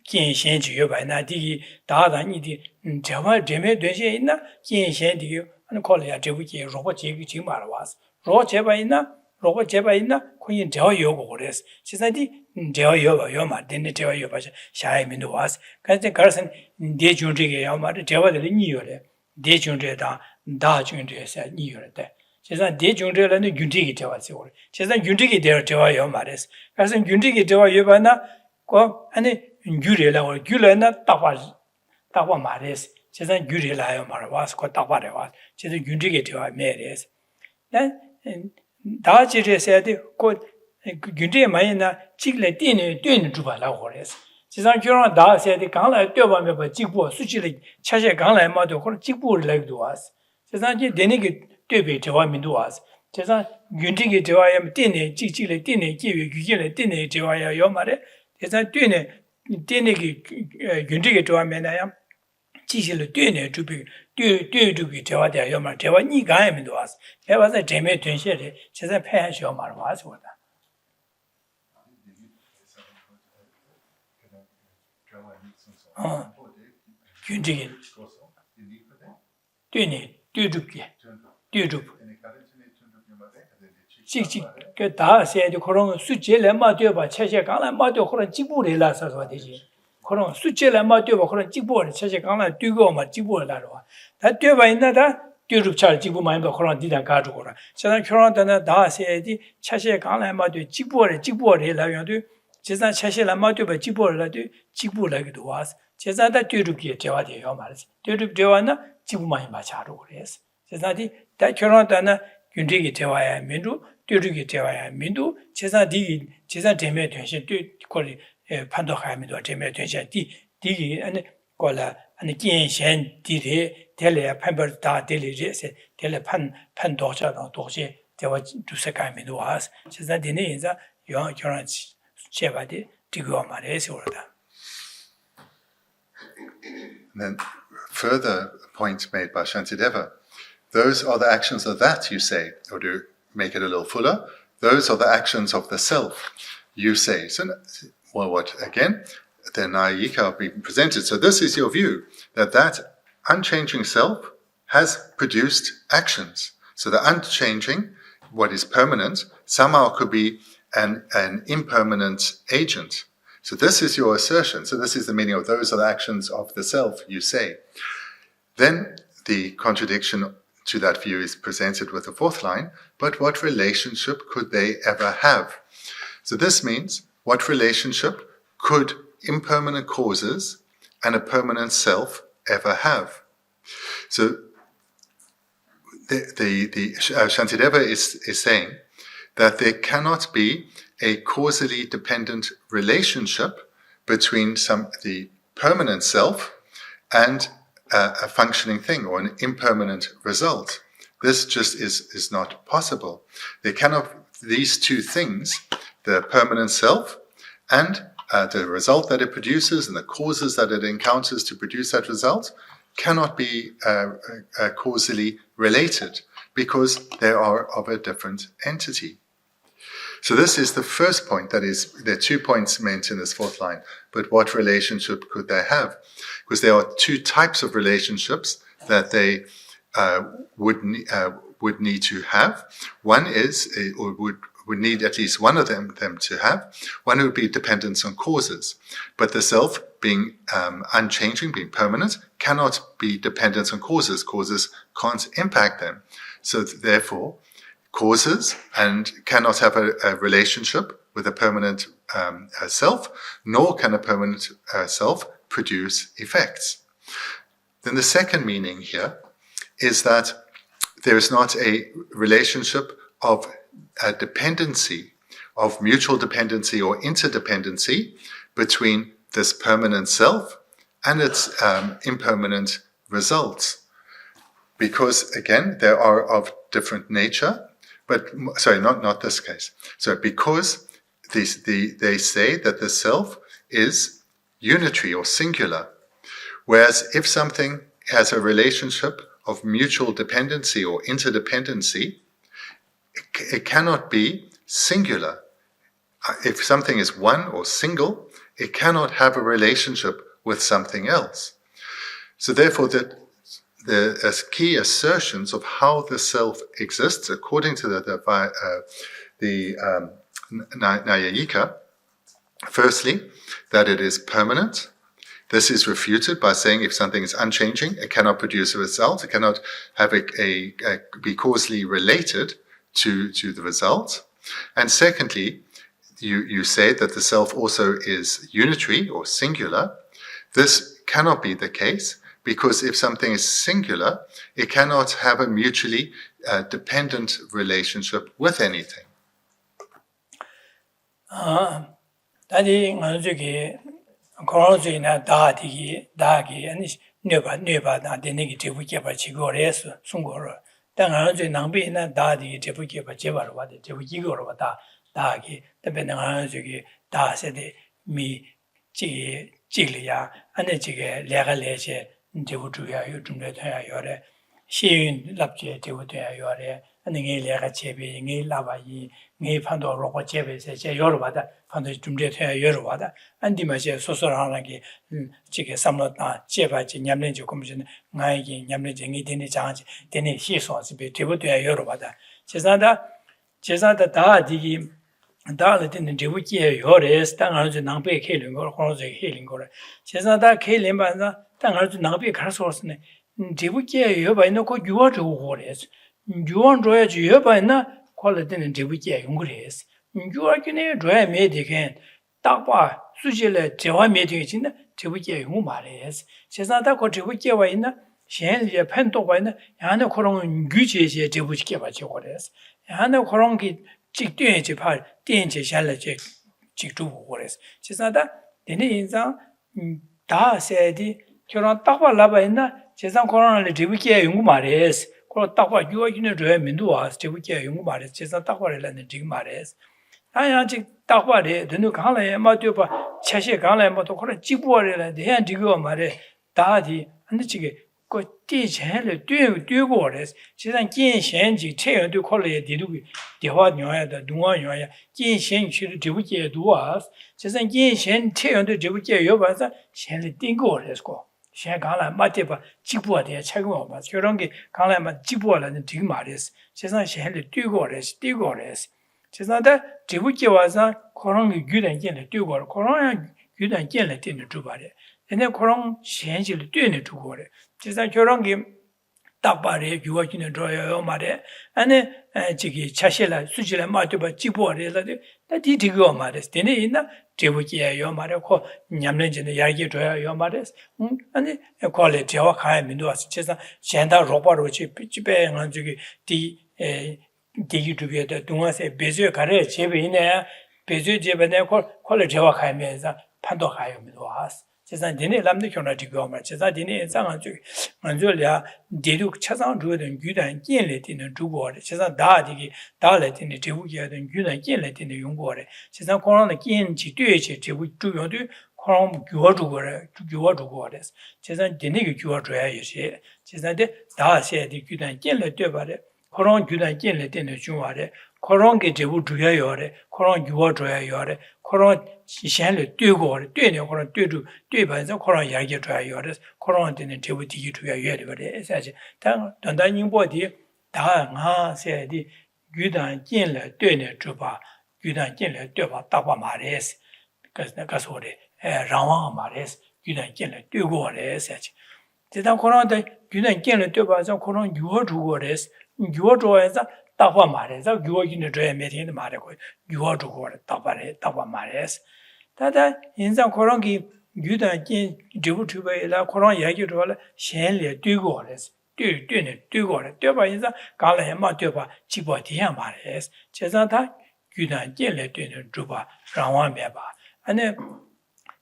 见贤 유바나 디기 다다니디 대화 재미에 된신 있나?见贤디요. 안 콜이야 저기에 로봇 제기 지금 말아서. 로 제바 있나? 로봇 제바 있나? 그냥 대화 유고 그래서. 지사디 대화 유바 요 말인데 대화 유바 샤야민도 와서. 그래서 가르선 대중적이야 말이 대화를 니요래. 대중제다 다중제사 니요래. 제가 대중제라는 윤리기 대화죠. 제가 윤리기 대화요 말했어. 그래서 윤리기 대화 요바나 그 아니 유리라고 유래나 따와 말했어. 제가 유리라요 말아서 그 따와래 와. 제가 윤리기 대화 매래서. 난 다지제서야 그 윤리 많이나 찍래 뛰는 주바라고 그랬어. 实际上就让大些的刚来对方面把进步数据的恰恰刚来嘛的或者进步来多啊实际上就对那个对比这方面多啊实际上云这个这玩意儿对呢记了对呢记语言了对呢这玩意儿要嘛的实际上对呢对那个云这个这方面呢呀记了对呢就比对这个这玩意儿要嘛这玩意儿你干也没多啊实这玩意儿正面对些的实际上偏小嘛的话说的 윤지기 뛰니 뛰죽기 뛰죽 직직 그 다세도 그런 수제를 맞려 봐 체제 강라 맞려 그런 지부를 나서서 되지 그런 수제를 맞려 봐 그런 지부를 체제 강라 뛰고 막 지부를 나로 다 뛰어 있나다 뛰죽 잘 지부 많이 봐 그런 디다 가지고라 저는 결혼한다는 다세디 체제 강라 맞려 지부를 나요도 제가 체제를 맞려 봐 지부를 지부라기도 와서 제자다 뒤룩기에 대화돼요 말이지. 뒤룩 대화는 지부만이 맞아로 그래서. 제자디 다 결혼하다는 윤리기 대화야 민두 뒤룩기 대화야 민두 제자 대매 대신 뒤거리 판도 하면도 제매 되지 디기 아니 꼴라 아니 긴신 디리 텔레 판버다 델리제세 텔레 판도자도 도시 대와 두세가면도 와서 진짜 디네 인자 요 저런 제바디 디고 말해서 그러다. Then further point made by Shantideva, those are the actions of that, you say, or to make it a little fuller, those are the actions of the self, you say. So, well, what, again, the Nayika are being presented. So this is your view, that unchanging self has produced actions. So the unchanging, what is permanent, somehow could be an impermanent agent. So this is your assertion. So this is the meaning of those are the actions of the self, you say. Then the contradiction to that view is presented with the fourth line, but what relationship could they ever have? So this means, what relationship could impermanent causes and a permanent self ever have? So the Shantideva is saying that there cannot be a causally dependent relationship between the permanent self and a functioning thing or an impermanent result. This just is not possible. There cannot, these two things, the permanent self and the result that it produces and the causes that it encounters to produce that result, cannot be causally related because they are of a different entity. So this is the first point. That is, there are 2 points meant in this fourth line. But what relationship could they have? Because there are 2 types of relationships that they would need to have. One is, or would need at least one of them to have. One would be dependence on causes. But the self, being unchanging, being permanent, cannot be dependent on causes. Causes can't impact them. So therefore, causes and cannot have a relationship with a permanent self, nor can a permanent self produce effects. Then the second meaning here is that there is not a relationship of dependency, of mutual dependency or interdependency between this permanent self and its impermanent results. Because, again, they are of different nature. But, sorry, not this case. So because they say that the self is unitary or singular, whereas if something has a relationship of mutual dependency or interdependency, it cannot be singular. If something is one or single, it cannot have a relationship with something else. So therefore, the key assertions of how the self exists, according to the Nayayika, firstly, that it is permanent. This is refuted by saying if something is unchanging, it cannot produce a result. It cannot have be causally related to the result. And secondly, you say that the self also is unitary or singular. This cannot be the case, because if something is singular, it cannot have a mutually dependent relationship with anything. 시윤 납제 되고야 요래 아니 내가 제비 네 라바이 네 판도 로고 제베세 제 요르바다 판도 준비해야 요르바다 안디마제 소소라하게 지게 삼로다 제바지 냠는지 고무진 나에게 냠는지 네 되는 장지 되는 시소지 되고야 요르바다 제사다 다디기 다르든 되고게 요레스 땅아주 낭베 케링 거 호로제 힐링 거 제사다 케림반다 땅아주 낭베 가서스네 Dibuke Yoba ko Yuatu Hores. Yuan Droya Yoba quality and Dibuke Yungres. You are going to dry medican. Takwa, Sujila, Jawa medication, Dibuke Yumares. She's not a Dibuke Waina, Shen Pento Waina, and a Koron Gucci Dibuke Hores. And a Korongi Chick Duenchi Part, Danger Shalache, 직두 그래서 지사다 되는 인상 다 세디 결혼 딱봐 라바이나 제상 코로나를 지부기에 연구 말해서 그걸 딱봐 유아기는 저 민도 와서 지부기에 연구 말해서 제상 딱봐를 지금 말해서 아직 딱봐래 너는 강래 마도봐 채시 강래 마도 그런 지부어를 대한 지고 말해 다디 안 지게 그 뒤전에 뛰고 그래서 지상 진현지 체험도 콜레에 디두기 대화녀야다 동화녀야 진현치를 지부기에 두어서 지상 진현 체험도 지부기에 여봐서 현을 띵고 그래서现刚来没得吧，直播的才个嘛，就让给刚来嘛直播了，那这个嘛的是，实际上现在对过来是，实际上的这部计划上，可能有点见了对过了，可能有点见了对的主吧的，现在可能现在的对的主过了，实际上就让给大把的有我今天主要嘛的，这个吃起来、睡起来嘛对吧？直播的了的，那这个嘛的，真的那。这部剧要嘛的，可年龄层的压力主要嘛的，可来这话看民多，其实现在罗巴罗去按这个第一主编的东西，别说看来这边呢，别说这边呢，可来这话看面上判断还有民多哈是，其实今天咱们看到这个嘛，其实今天上这个按照俩第六七上主的巨大建立的中国的，其实大来的这部剧的巨大建立的用过的，其实可能的建起对起这部主要的可能教中国的，其实今天个教主要一些，其实的大些的巨大建立对吧的，可能巨大建立的中国的，可能给这部主要要的，可能教主要要的。可能现在对过的，对的可能对住对本身可能也主要有的，可能的这部第一主要有的个下去，但宁波的答案啊，现的巨大建了对的主吧，巨大建了对吧，大把马来是，个说的，让往马来是巨大建了对过的下去，这当可能的巨大建了对吧，像可能有主过的，有主要是。大话马来，这有因的这也每天的马来过，有中国的大话马来是，但现在可能给有的见这部出来了，可能也就说了，先来对过的是，对过的，对吧？现在刚来嘛，对吧？几百天马来是，加上他有的见来对的主吧，让外面吧，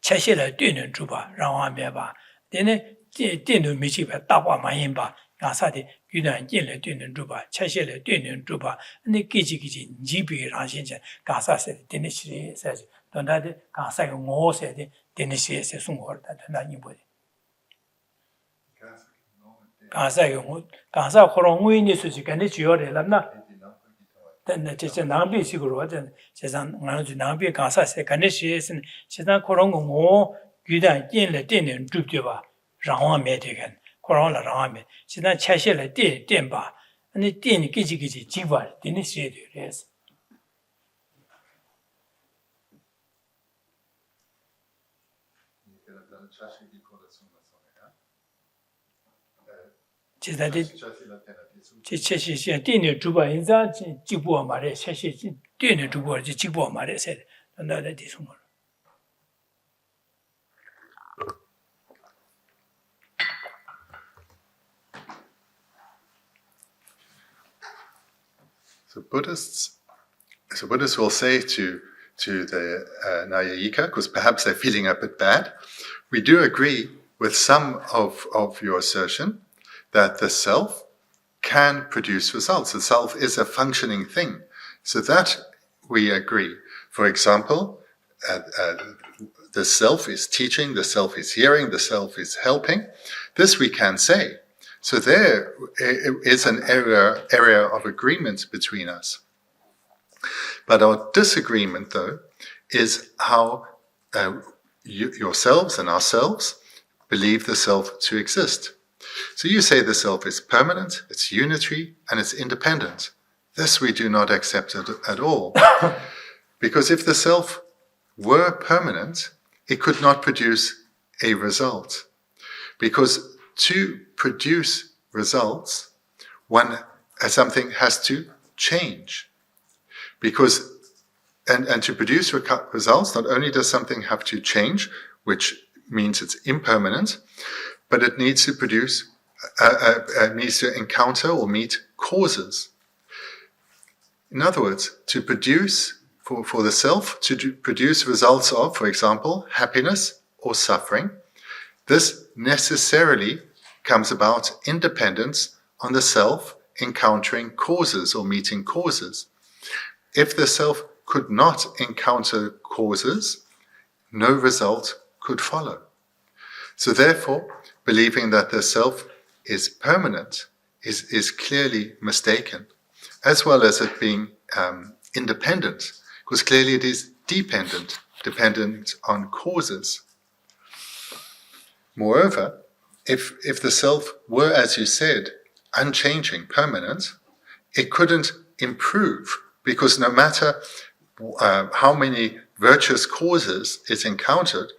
切下来对的主吧，让外面吧，但呢，电动没去吧，大话马引吧。干啥的？有的进来对能住吧，吃下来对能住吧。你给你别让现在干啥事的？对那些事，等他的干啥个我事的，对那些生活的，那你不的。干啥个我干啥可能我你说是跟你主要的了那。但那这南边是个罗的，实际上俺就南边干啥事？跟你些是，实际上可能我有的进来对能住对吧？让我没得看。可能了让面，现在切下来电吧，那电你给几万，电你写的也是。现在的这切些电的主播，现在几波嘛的，切些电的主播就几波嘛的噻，那在地上了。So Buddhists will say to the Nyayika, because perhaps they're feeling a bit bad, we do agree with some of your assertion that the self can produce results. The self is a functioning thing. So that we agree. For example, the self is teaching, the self is hearing, the self is helping. This we can say. So there is an area of agreement between us. But our disagreement, though, is how yourselves and ourselves believe the self to exist. So you say the self is permanent, it's unitary, and it's independent. This we do not accept at all. Because if the self were permanent, it could not produce a result. Because to produce results, something has to change. Because and to produce results, not only does something have to change, which means it's impermanent, but it needs to produce, needs to encounter or meet causes. In other words, to produce for the self to produce results of, for example, happiness or suffering, this necessarily comes about in dependence on the self encountering causes or meeting causes. If the self could not encounter causes, no result could follow. So therefore, believing that the self is permanent is clearly mistaken, as well as it being independent, because clearly it is dependent on causes. Moreover, if the self were, as you said, unchanging, permanent, it couldn't improve, because no matter how many virtuous causes it encountered,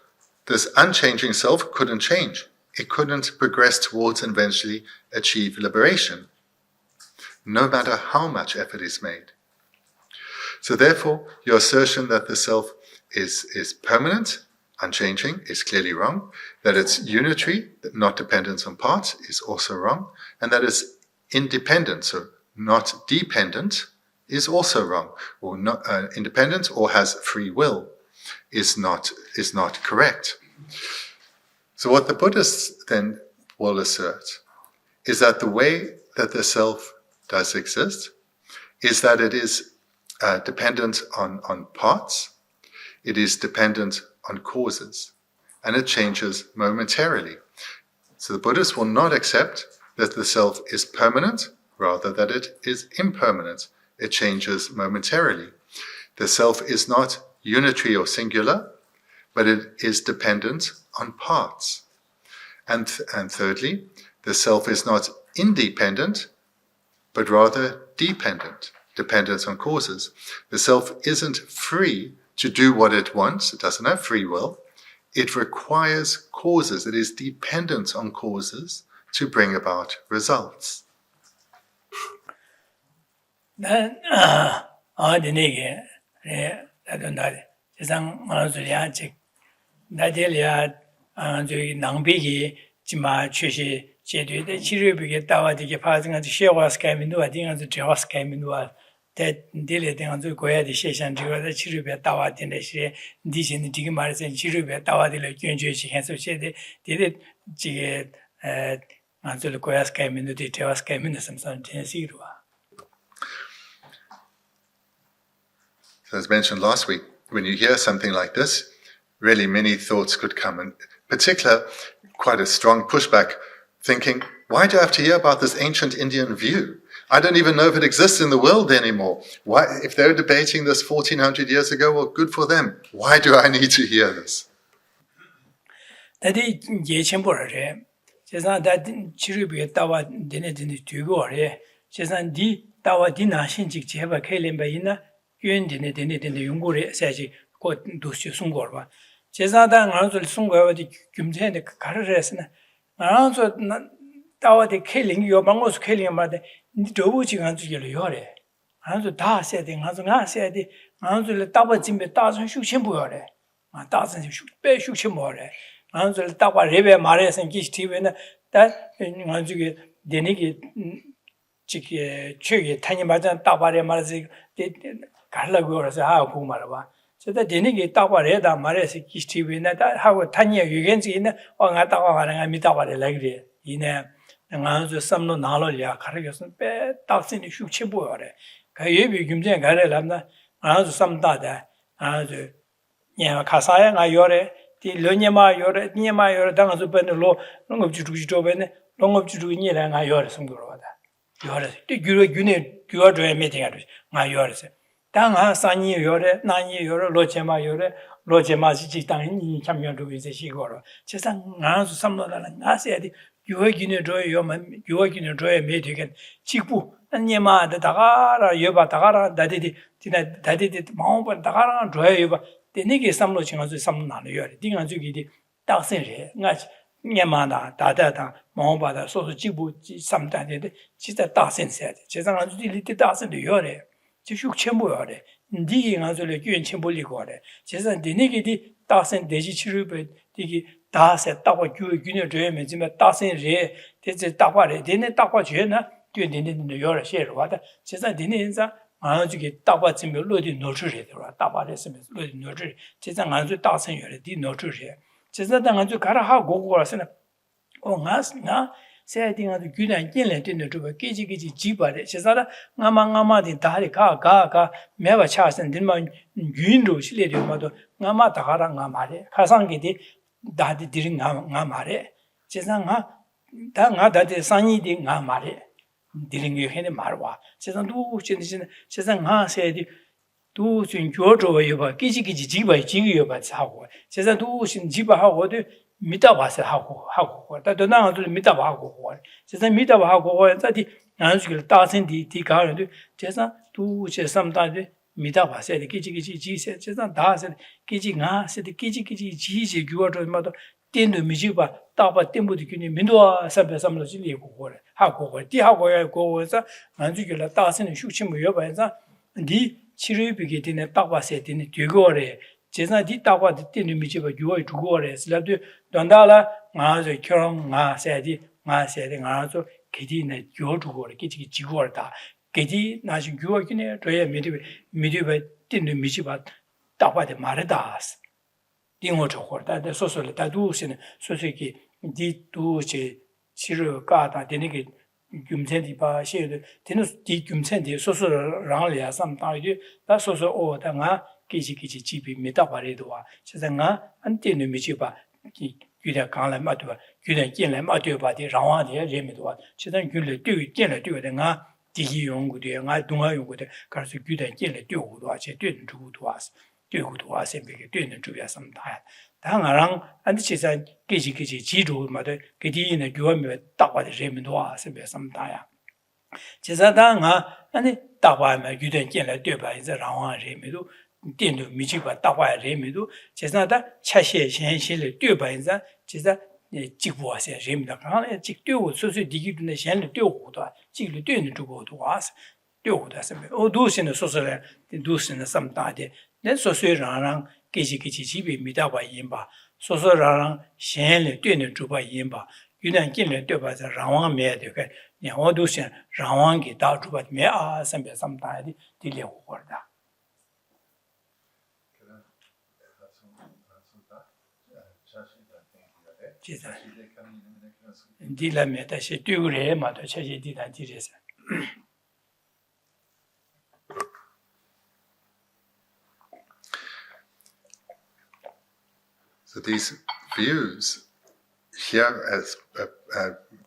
this unchanging self couldn't change. It couldn't progress towards and eventually achieve liberation, no matter how much effort is made. So therefore, your assertion that the self is permanent, unchanging, is clearly wrong. That it's unitary, not dependent on parts, is also wrong. And that it's independent, so not dependent, is also wrong. Or not independent or has free will is not correct. So what the Buddhists then will assert is that the way that the self does exist is that it is dependent on parts, it is dependent on causes, and it changes momentarily. So the Buddhists will not accept that the self is permanent, rather that it is impermanent. It changes momentarily. The self is not unitary or singular, but it is dependent on parts. And thirdly, the self is not independent, but rather dependent on causes. The self isn't free to do what it wants. It doesn't have free will. It requires causes. It is dependent on causes to bring about results. Dele dengan tu goya di Session de chiru be tawa din de shi di sin di gi mar sen chiru be tawa de le gyön jue chi hen so che de ji ma zu le goya skai min de te skai min sam sam ten si ru. So as mentioned last week, when you hear something like this, really many thoughts could come, and in particular, quite a strong pushback, thinking, why do I have to hear about this ancient Indian view? I don't even know if it exists in the world anymore. Why, if they were debating this 1400 years ago, well, good for them. Why do I need to hear this? Dadi ye chenpo re, chesan da chirubi tawa dine tubo re, chesan di tawa di na shinjik cheba kailenba ina yuen dine yungu re saji ko dusyu sungor ba. Chesan da ngaranzo sungor di gyumchen de karresna. Ngaranzo tawa de kailing yo bangos kailing ma de dobu ji ganzu ye yo re. Ngaranzo da se de ngaranzo nga se de ngaranzo le tawa jimbe da san shu chenpo yo re. Ma da san shu be shu chenpo re. Ngaranzo tawa rebe mare san Geshe Thubten da ngaranzo ge dene ge chike chege tani majan tawa re mare se de garla go ra sa ku mara ba. So da dene ge tawa re da mare se Geshe Thubten da ha go tani yugen ji ne o nga tawa ga nga mi tawa re la gre. Ine ngaranzo samno nalo ya khare ge sun be ta sin shu chebo yo re. Ga ye bi gyumjen ga re lam na ngaranzo sam da da ngaranzo nya khasaya nga yo re di lo nyema yore nyema yore dang so ben lo ngop ju ju do ben ngop ju ju ni la nga yore sum gro da yore di gyuro gyune gyuro do me tinga do nga yore se dang ha sa ni yore na ni yore lo chema ji dang ni cham yo do bi se shi go ro che sang nga so sam lo la nga se di gyuro gyune do yo man gyuro gyune do me tigen chi bu nyema da ga ra yo ba da ga ra da di da di ma ba da ga ra do yo ba Denigi samlo chingazu samlo nalo yore, di nga zuki di taksen re, nga nyamana, dada, mahobada, soso jibu, samdan de, chita taksen se de, chisa nga zuki li di taksen de yore, chi shuk chenpo yore, digi nga zule gyuen chenpo li gore, chisa denigi di taksen deji chirube, digi dase, takwa gyune zhoye me zime taksen re, dezi takwa re, dene takwa zhoye na, gyuen dene yore she rwa da, chisa dene inza, 만주기 따바쯤에 로디 노트리더라 따바레스면 로디 노트리 제가 만주 다선열에 디 노트리 제가 당한주 가라 하고 고라서는 나 세팅하도 규단 찐래 된데 저 깨지기지 지바래 제가 나마디 다리 가가 매바 차선 된만 유인로 실례되고 마도 나마 다가랑 나 말에 가상기디 다디 들인 나 말에 제가 다데 산이디 나 말에 들인 게 해는 말와 제가 누구 진짜 제가 세디 두 준교조에 봐 끼지끼지 지바 지기요 봐 하고 제가 두 지바하고도 미다바서 하고 다도 나도 미다바하고 제가 미다바하고 자디 나중에 다선디 디가는데 제가 두 제삼다데 미다바서 끼지끼지 지세 제가 다서 끼지가 세디 끼지끼지 지지 교조마도 땡도 미지바 따바 땡부도 균이 민도와 삼배삼로 지리고 거래 하고 디하고야 고서 나중에 다선의 휴침을 여봐서 니 치료비게 되는 따바세 되는 되고래 제가 디 따바 되는 미지바 교회 두고래 슬랍도 단달라 나서 결혼 나세디 나서 기디네 교주고래 기지 지고다 기디 나중 교회기네 저야 미디베 되는 미지바 따바데 말다스 딩어 저거다 소소를 다두시는 소소기 디두제 치료 가다 되는 게 금센디 바 시에도 되는 디 금센디 소소랑이야 삼다이디 다 소소 오다가 기지기지 집이 미다바리도와 세상아 안티는 미지바 규례 강来嘛对吧규례进来嘛对吧的让往的人民多现在규례对进来对的啊第一用过的啊东啊用过的可是규례进来对过多且对住多对过多先别对能主要什么大当然安的其实기지记住嘛的给第一呢규례没大把的人民多先别什么大呀其实当然安的大把嘛규례进来对吧这让往人民都电动米去把大话人民都，其实他吃些现些的对本身，其实结果些人民的，刚才这对我所第一的现在对我的，这个对的这个多啊是对我的什么？我都现在说出来，都现在这么大的，那说让给几笔米大把银吧，说让现在对的这把银吧，有点进来对吧？这让往买的个，你我都想让往给到这把买啊，什么大的，这里活的。Dila meta she tugure ma to che di dan dire sa. So these views here as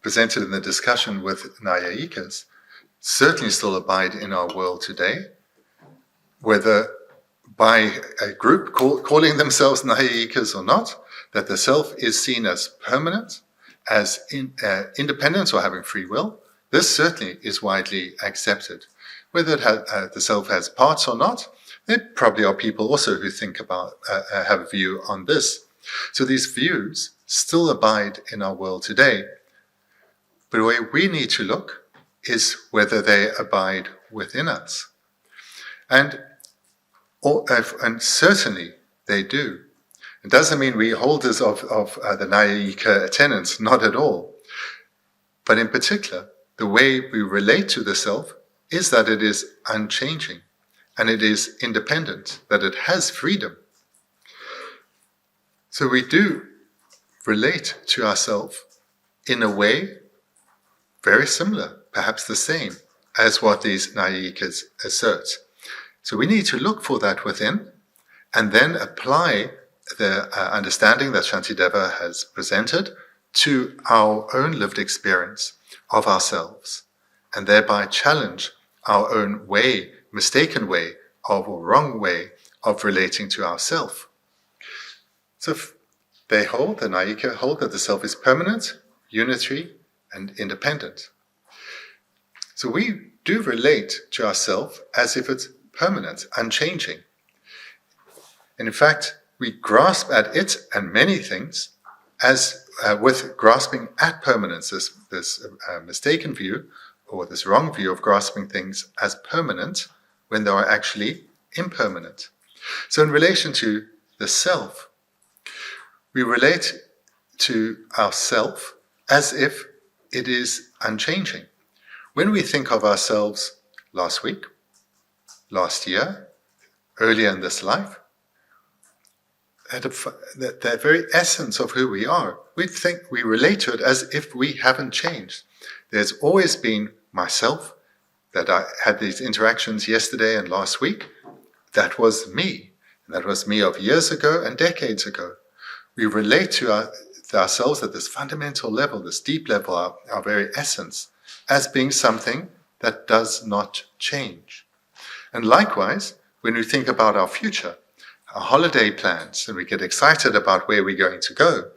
presented in the discussion with Nyayikas certainly still abide in our world today, whether by a group calling themselves Nyayikas or not, that the self is seen as permanent, as independent or having free will. This certainly is widely accepted. Whether the self has parts or not, there probably are people also who think about, have a view on this. So these views still abide in our world today. But the way we need to look is whether they abide within us. And certainly they do. It doesn't mean we holders of the Nyayika tenets, not at all. But in particular, the way we relate to the self is that it is unchanging and it is independent, that it has freedom. So we do relate to ourself in a way very similar, perhaps the same, as what these Nyayikas assert. So we need to look for that within and then apply the understanding that Shantideva has presented to our own lived experience of ourselves, and thereby challenge our own way, mistaken way or wrong way of relating to ourself. So they hold, the Nyayika hold, that the self is permanent, unitary, and independent. So we do relate to ourself as if it's permanent, unchanging. And in fact, we grasp at it and many things as with grasping at permanence, this mistaken view or this wrong view of grasping things as permanent when they are actually impermanent. So in relation to the self, we relate to ourself as if it is unchanging. When we think of ourselves last week, last year, earlier in this life, the very essence of who we are. We think we relate to it as if we haven't changed. There's always been myself, that I had these interactions yesterday and last week. That was me. And that was me of years ago and decades ago. We relate to ourselves at this fundamental level, this deep level, our very essence, as being something that does not change. And likewise, when we think about our future, our holiday plans, and we get excited about where we're going to go,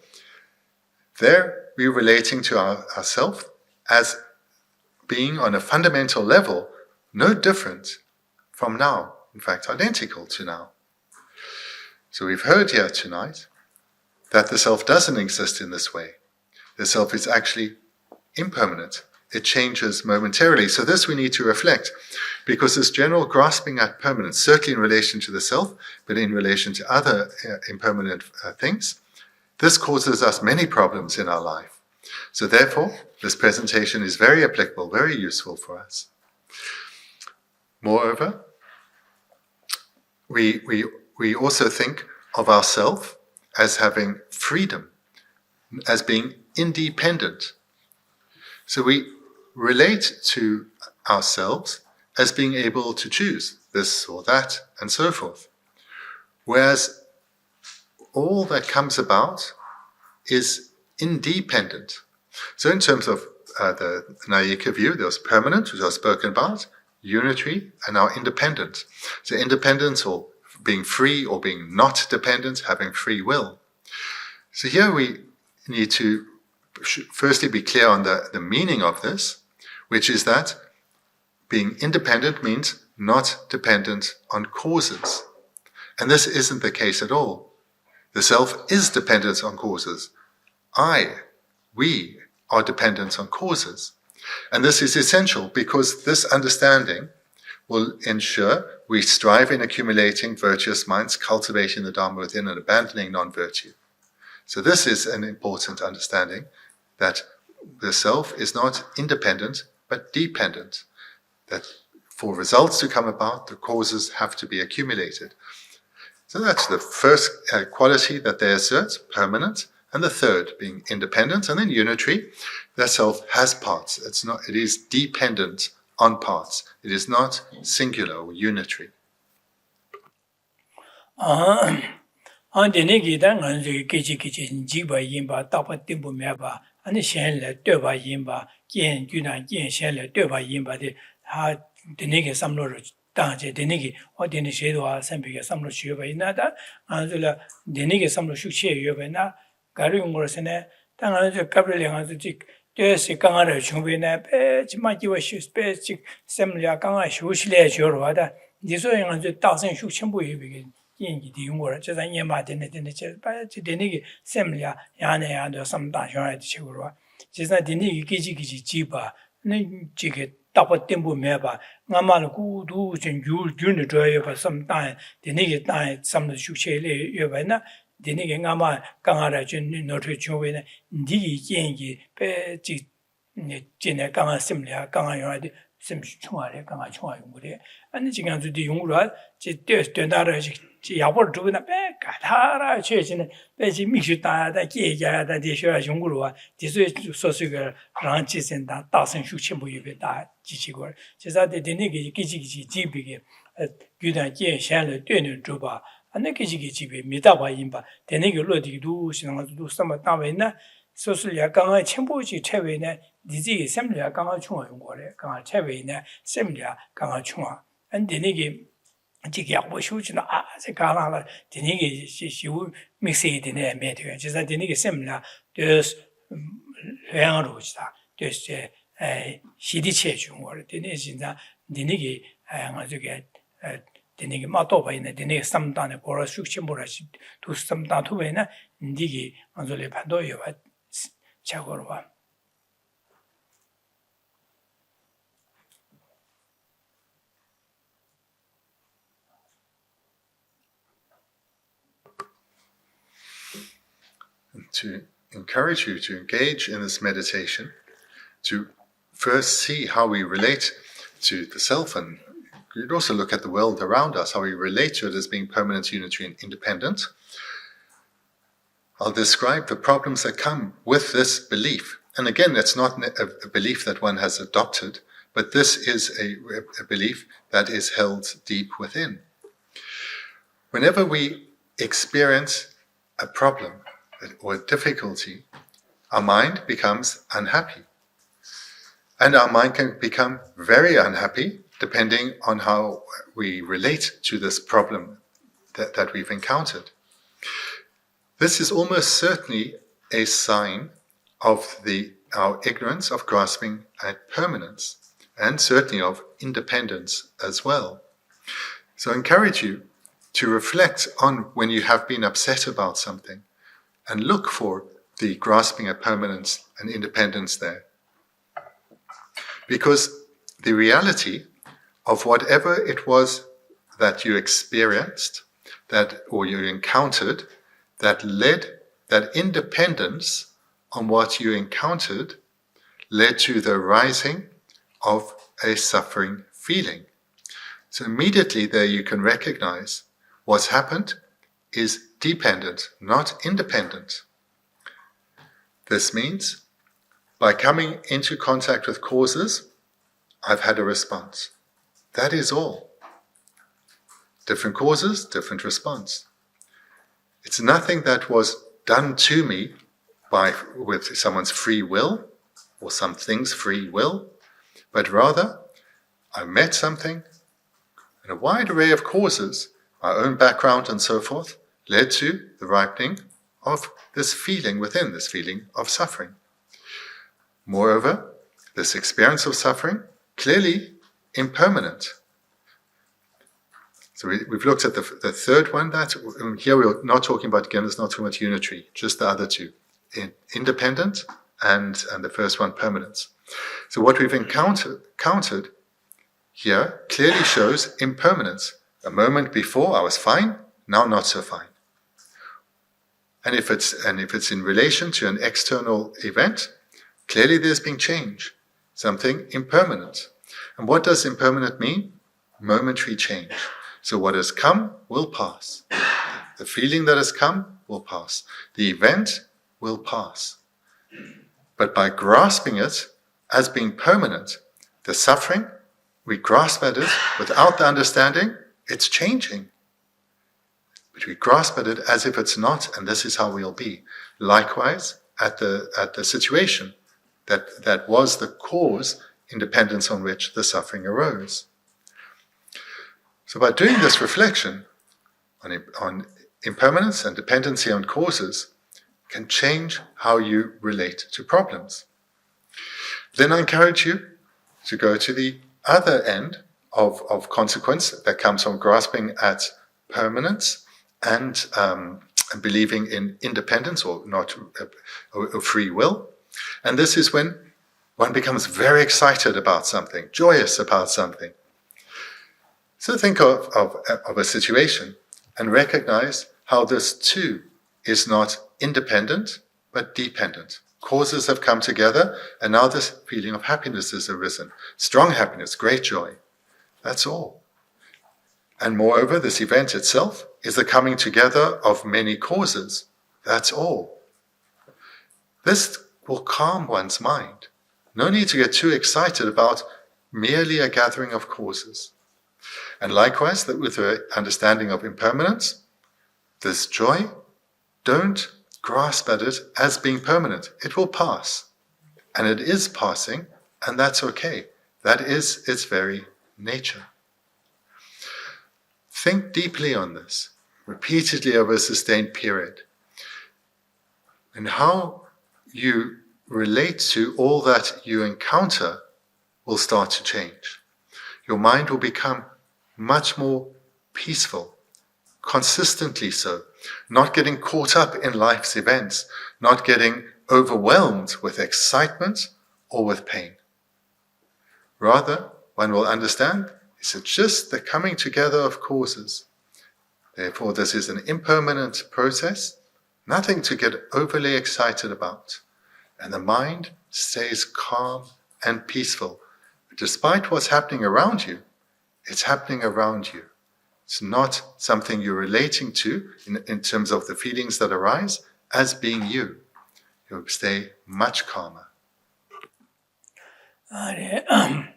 there we're relating to ourselves as being on a fundamental level no different from now, in fact identical to now. So we've heard here tonight that the self doesn't exist in this way. The self is actually impermanent. It changes momentarily. So this we need to reflect, because this general grasping at permanence, certainly in relation to the self, but in relation to other impermanent things, this causes us many problems in our life. So therefore, this presentation is very applicable, very useful for us. Moreover, we also think of ourself as having freedom, as being independent. So we relate to ourselves as being able to choose this or that and so forth. Whereas all that comes about is independent. So in terms of the Nayika view, there's permanent, which I've spoken about, unitary, and now independent. So independence, or being free, or being not dependent, having free will. So here we need to firstly be clear on the meaning of this, which is that being independent means not dependent on causes. And this isn't the case at all. The self is dependent on causes. We are dependent on causes. And this is essential because this understanding will ensure we strive in accumulating virtuous minds, cultivating the Dharma within and abandoning non-virtue. So this is an important understanding, that the self is not independent but dependent. That for results to come about, the causes have to be accumulated. So that's the first quality that they assert, permanent. And the third being independent, and then unitary. The self has parts. It is dependent on parts. It is not singular or unitary. 가르용으로서는 당하는 갑을에 가서 되시 강아를 중비나 배지마기와 슈스페식 셈ля 강아 쇼실에 줘로하다 니소영은 저 다선 숙천부에 비게 인기 디용거를 저자 예마되네 되네 저 빠지 되네기 셈ля 야네야도 삼다셔야 지고로 지사 되네 기지기지 지바 네 지게 다버 템부 매바 나만 구두 전 줄준의 줘야 봐 삼다 되네기 다 삼의 숙체에 여바나 되네게 아마 강하라 준 노트 중에는 니建议 배지 진에 강한 심리야 강한 용어들 심시 총알에 강한 총알 용어래 아니 지금 저도 용어로 제 되나라 지 야벌 두고나 배 가다라 최진은 배지 미슈 다다 계자다 대셔 용어로 디스 소스가 란치센다 다선 수치부 예배다 지치고 제사데 되네게 기지기지 지비게 규단 계산을 되는 줘봐 안내기지기 집에 미다바 인바 되네게 로디도 신앙도 삼아 따외나 소슬야 강아 첨보지 체외네 니지 셈랴 강아 중앙 용거래 강아 체외네 셈랴 강아 중앙 안 되네게 지게 하고 싶지나 제 강아라 되네게 시우 믹스이 되네 매대 제가 되네게 셈랴 되스 회양으로지다 되스 시디체 중거래 되네 진짜 되네게 아저게 되네게 마토바 있네 되네 삼단에 보라 숙침보라시 두 삼단 투베나 니기 안절에 반도요 자고로 봐 To encourage you to engage in this meditation, to first see how we relate to the self and could also look at the world around us, how we relate to it as being permanent, unitary, and independent. I'll describe the problems that come with this belief. And again, it's not a belief that one has adopted, but this is a belief that is held deep within. Whenever we experience a problem or a difficulty, our mind becomes unhappy. And our mind can become very unhappy depending on how we relate to this problem that we've encountered. This is almost certainly a sign of our ignorance of grasping at permanence, and certainly of independence as well. So I encourage you to reflect on when you have been upset about something and look for the grasping at permanence and independence there. Because the reality of whatever it was that you experienced, or you encountered, that independence on what you encountered led to the rising of a suffering feeling. So immediately there you can recognize what's happened is dependent, not independent. This means by coming into contact with causes, I've had a response. That is all. Different causes, different response. It's nothing that was done to me with someone's free will or something's free will, but rather I met something and a wide array of causes, my own background and so forth, led to the ripening of this feeling within, this feeling of suffering. Moreover, this experience of suffering, clearly impermanent. So we've looked at the third one. Here we're not talking about, again, it's not talking about unitary, just the other two, independent and the first one, permanence. So what we've encountered here clearly shows impermanence. A moment before I was fine, now not so fine. And if it's in relation to an external event, clearly there's been change, something impermanent. And what does impermanent mean? Momentary change. So what has come will pass. The feeling that has come will pass. The event will pass. But by grasping it as being permanent, the suffering, we grasp at it without the understanding, it's changing. But we grasp at it as if it's not, and this is how we'll be. Likewise, at the situation that was the cause, independence on which the suffering arose. So by doing this reflection on impermanence and dependency on causes, can change how you relate to problems. Then I encourage you to go to the other end of consequence that comes from grasping at permanence and believing in independence or not or free will. And this is when one becomes very excited about something, joyous about something. So think of a situation and recognize how this too is not independent but dependent. Causes have come together and now this feeling of happiness has arisen. Strong happiness, great joy. That's all. And moreover, this event itself is the coming together of many causes. That's all. This will calm one's mind. No need to get too excited about merely a gathering of causes. And likewise, that with the understanding of impermanence, this joy, don't grasp at it as being permanent. It will pass. And it is passing, and that's okay. That is its very nature. Think deeply on this, repeatedly over a sustained period, and how you relate to all that you encounter will start to change. Your mind will become much more peaceful, consistently so, not getting caught up in life's events, not getting overwhelmed with excitement or with pain. Rather, one will understand it's just the coming together of causes. Therefore, this is an impermanent process, nothing to get overly excited about. And the mind stays calm and peaceful. Despite what's happening around you, It's happening around you. It's not something you're relating to in terms of the feelings that arise as being you. You'll stay much calmer. And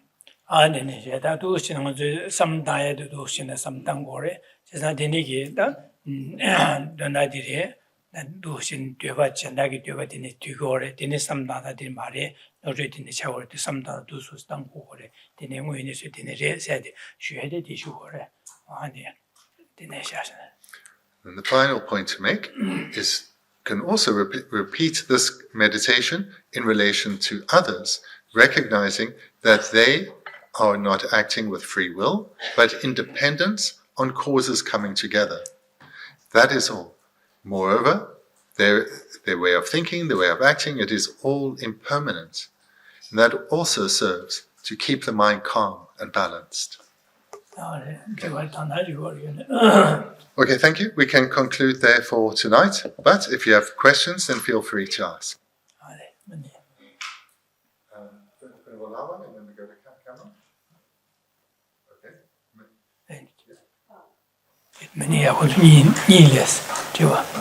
the final point to make is can also repeat this meditation in relation to others, recognizing that they are not acting with free will, but in dependence on causes coming together. That is all. Moreover, their way of thinking, their way of acting, it is all impermanent. And that also serves to keep the mind calm and balanced. Okay, thank you. We can conclude there for tonight. But if you have questions, then feel free to ask. Venerable Lama, and then we go to camera. Okay.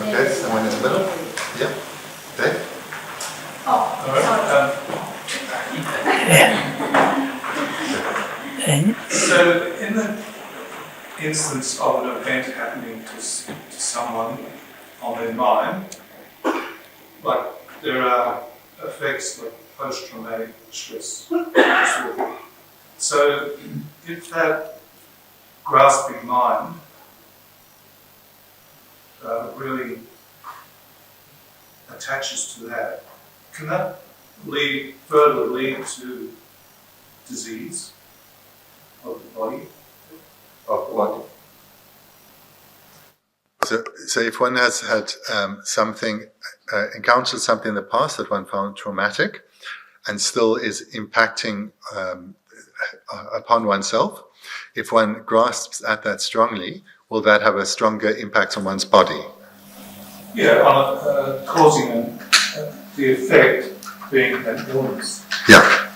Okay, someone in the middle. Yeah. Dave. All right. So, in the instance of an event happening to someone on their mind, like there are effects like post-traumatic stress disorder. So, if that grasping mind really attaches to that, can that further lead to disease of the body? Of what? So if one has had encountered something in the past that one found traumatic and still is impacting upon oneself, if one grasps at that strongly, will that have a stronger impact on one's body? Yeah, causing the effect being an illness. Yeah.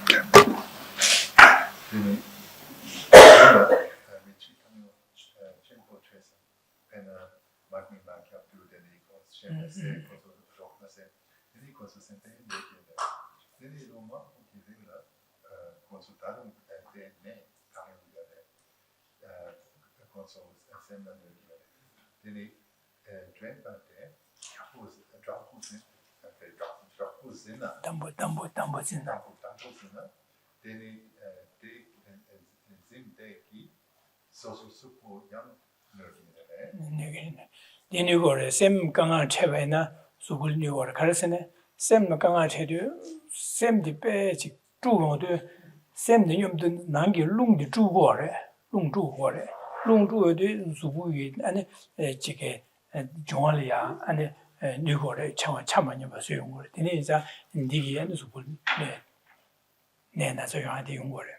Bendigo sem kanga chebena subul ni war karsene sem kanga chedu sem di pe chi zhu de sem de yum de nang ge lung de zhu go re lung zhu de subu yi ane ji ge zhong li ya ane ni go re chang chama ni ba su yong go de ni za ndi ge ane subul ne na so yong de yong go re.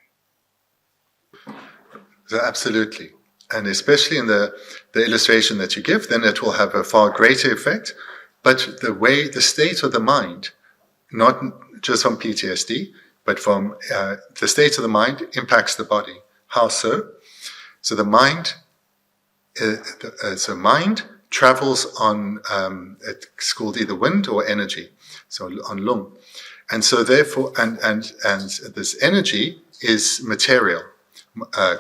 So absolutely. And especially in the illustration that you give, then it will have a far greater effect. But the state of the mind, not just from PTSD, but from the state of the mind impacts the body. How so? So the mind, mind travels on, it's called either wind or energy, so on lung. And so therefore, and this energy is material.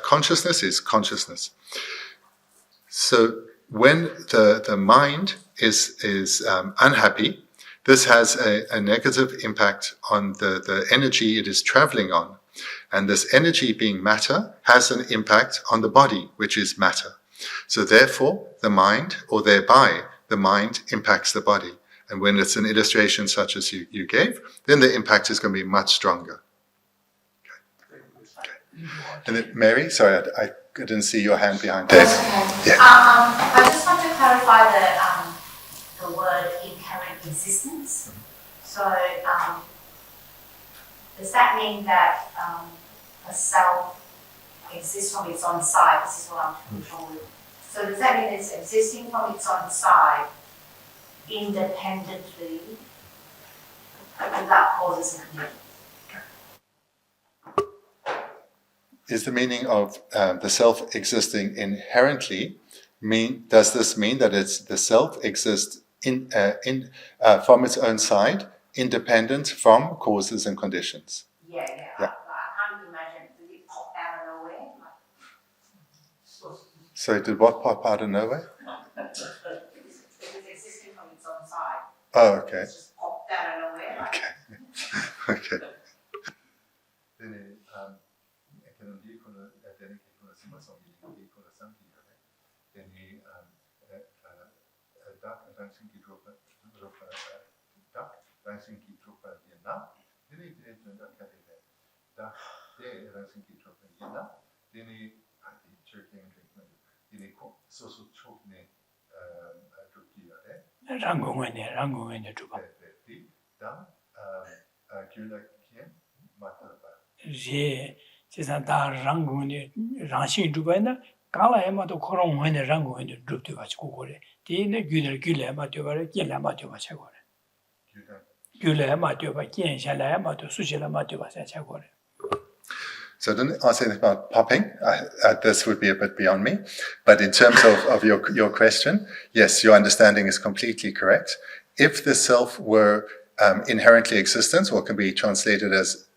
Consciousness is consciousness. So when the mind is unhappy, this has a negative impact on the energy it is traveling on. And this energy being matter has an impact on the body, which is matter. So therefore, the mind, or thereby, the mind impacts the body. And when it's an illustration such as you gave, then the impact is going to be much stronger. And then Mary, sorry, I didn't see your hand behind Dave. Yeah. I just want to clarify the word inherent existence. So, does that mean that a self exists from its own side? This is what I'm control with. So does that mean it's existing from its own side independently without causes and conditions? is the meaning of the self existing inherently does this mean that the self exists from its own side, independent from causes and conditions? Yeah. Yeah. I can't imagine it pop out of nowhere. So did what pop out of nowhere? It was existing from its own side. Oh, okay. It's just popped out of nowhere. Okay. 랑공원에 주바. 제 제산다 랑공원에 랑신 주바나 가라에마도 그런 원에 랑공원에 줍도 가지고 그래. 뒤에 귤레마 되바래 겔레마 되바 차고래. 귤레마 되바 겐샤레마 되 수실레마 되바 차고래. So I didn't ask anything about popping. This would be a bit beyond me. But in terms of your question, yes, your understanding is completely correct. If the self were inherently existent, or can be translated as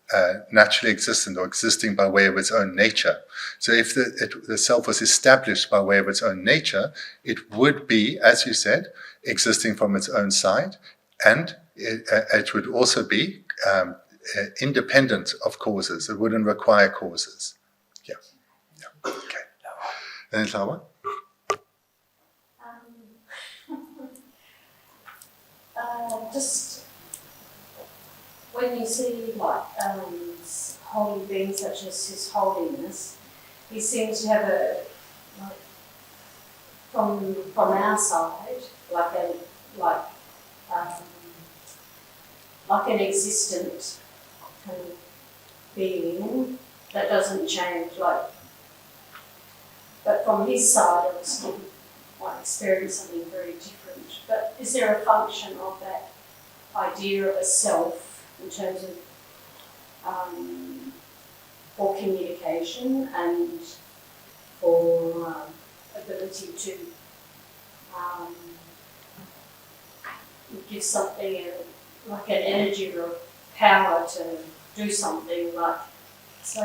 naturally existent or existing by way of its own nature. So if the self was established by way of its own nature, it would be, as you said, existing from its own side, and it would also be independent of causes. It wouldn't require causes. Yeah. Okay. And then Lama? Just when you see like holy beings such as His Holiness, he seems to have a from our side like an existent kind of being that doesn't change. But from his side, it was might experience something very different. But is there a function of that idea of a self in terms of for communication and for ability to give something like an energy or power to do something? Like, so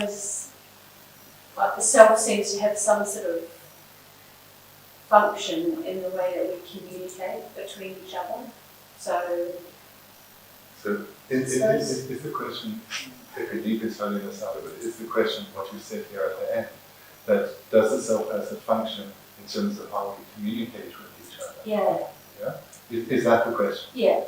like the self seems to have some sort of function in the way that we communicate between each other. So is the question, if we deeply study this out of it, is the question what you said here at the end, that does the self has a function in terms of how we communicate with each other? Yeah. Yeah? Is that the question? Yeah.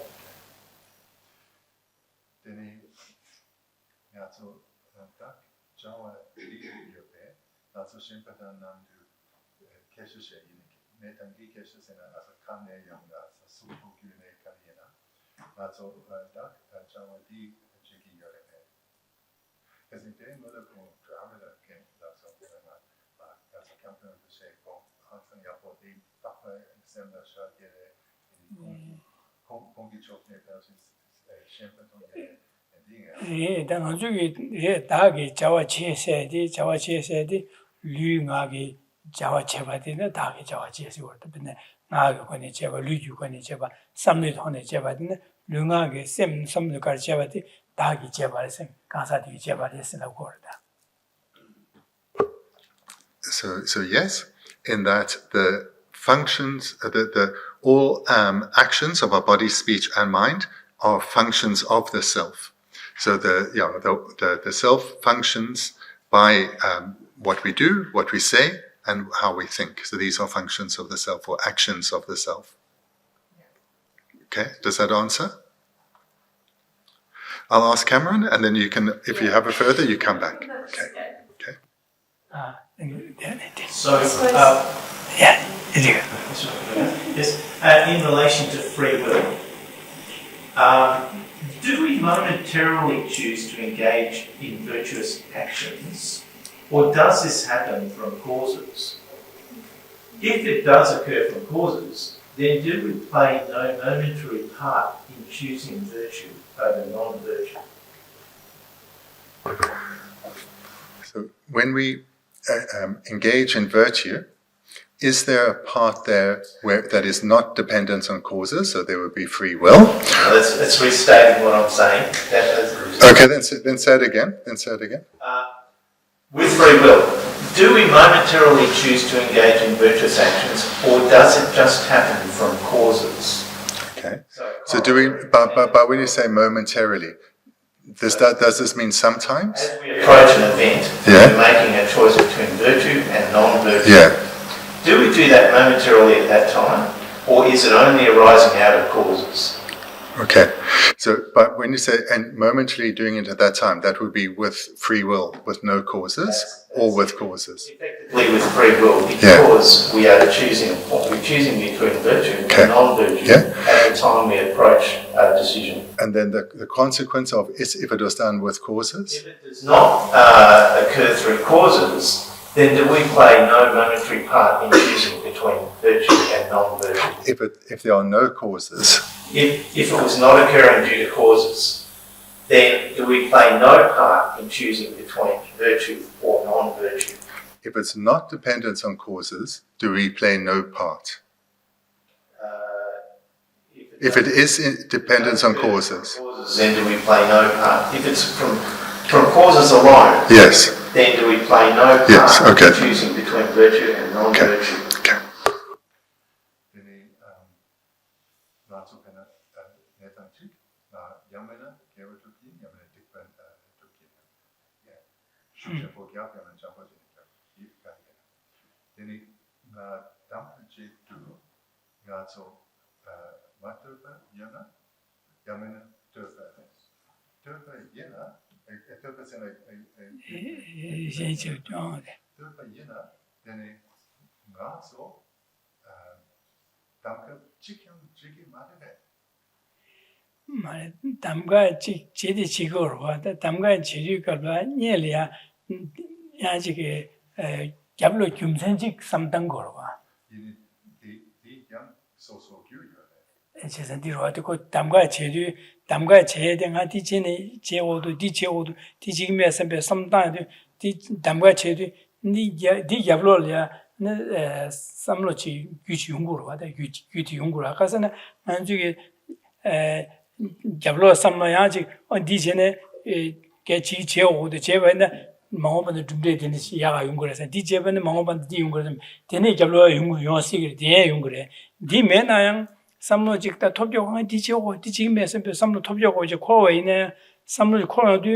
다기 자와 제세디 류가기 자와 제바디는 다기 자와 제세거든. 근데 나가 거니 제바 류주거니 제바 삼리톤에 제바디는 류가기 삼리까지 제바디 다기 제바에서 가사디 제바에서라고 그러다. So yes, in that the functions, all actions of our body, speech, and mind are functions of the self. So the self functions by what we do, what we say, and how we think. So these are functions of the self, or actions of the self. Okay, does that answer? I'll ask Cameron, and then you can, if you have a further, you come back. Okay. So, yes, in relation to free will, do we momentarily choose to engage in virtuous actions, or does this happen from causes? If it does occur from causes, then do we play no momentary part in choosing virtue over non-virtue? So when we engage in virtue, is there a part there that is not dependent on causes, so there would be free will? That's restating what I'm saying. Okay, then say it again. With free will, do we momentarily choose to engage in virtuous actions, or does it just happen from causes? Okay. So do we? But when you say momentarily, does this mean sometimes? As we approach an event, we're making a choice between virtue and non-virtue. Yeah. Do we do that momentarily at that time, or is it only arising out of causes? Okay. So, but when you say and momentarily doing it at that time, that would be with free will, with no causes, or with causes? Effectively with free will, because we are choosing between virtue and non-virtue at the time we approach a decision. And then the consequence of is if it was done with causes? If it does not occur through causes, then do we play no momentary part in choosing between virtue and non-virtue? If there are no causes. If it was not occurring due to causes, then do we play no part in choosing between virtue or non-virtue? If it's not dependent on causes, do we play no part? If it is dependent on causes, then do we play no part? If it's from causes alone, yes. Then do we play no part in choosing between virtue and non-virtue? Okay. 담가 제디 지거로 담가 지리가 녀리야 야지게 잡로 줌센직 삼당 거로 와 제선디로 하고 담가 제리 담가 제대가 디진이 제오도 디제오도 디지메서 배 삼당도 디 담가 제리 니 잡로야 네 삼로치 규치 연구로 하다 규치 연구로 가서는 안주게 잡로 삼마야지 디제네 개치 제오도 제번에 망어반의 준비되는 시야가 연구해서 디제번에 망어반 디 연구를 되네 잡로 연구 요식이 돼 연구래 디메나양 삼로직다 톱jo고 디제오 디지메서 배 삼로 톱jo고 이제 코어에네 삼로 코어도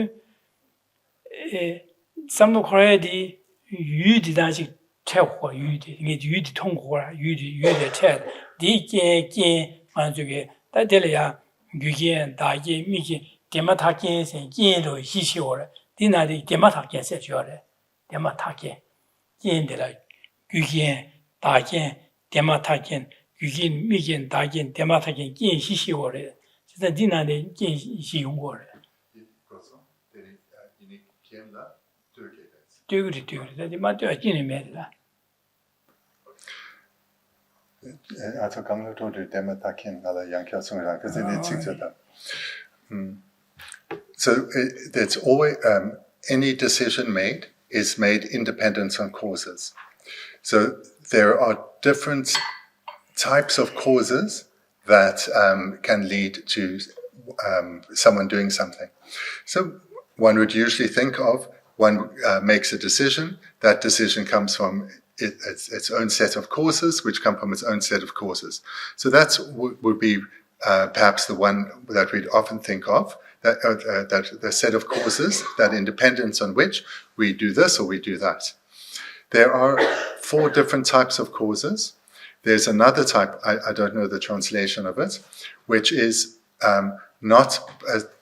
삼로 코어에디 유디다지 태고 유디 이게 유디 통고라 유디 태 디게 안쪽에 다들이야 유기엔 다게 미기 데마타케세 기로 희시오래 디나디 데마타케세 줘래 데마타케 기엔데라 유기엔 다게 데마타케 유긴 미긴 다긴 데마타케 기 희시오래 진짜 디나디 기 희용고래 그래서 이니 기엔라 되게 되게 맞죠 기니메라 Also 강로도 데마타킨 나라 양켜성이라 그래서 내 직접다. So it's always any decision made is made independent on causes. So there are different types of causes that can lead to someone doing something. So one would usually think of one makes a decision. That decision comes from its own set of causes, which come from its own set of causes. So that would be perhaps the one that we'd often think of, that the set of causes, that independence on which we do this or we do that. There are 4 different types of causes. There's another type, I don't know the translation of it, which is not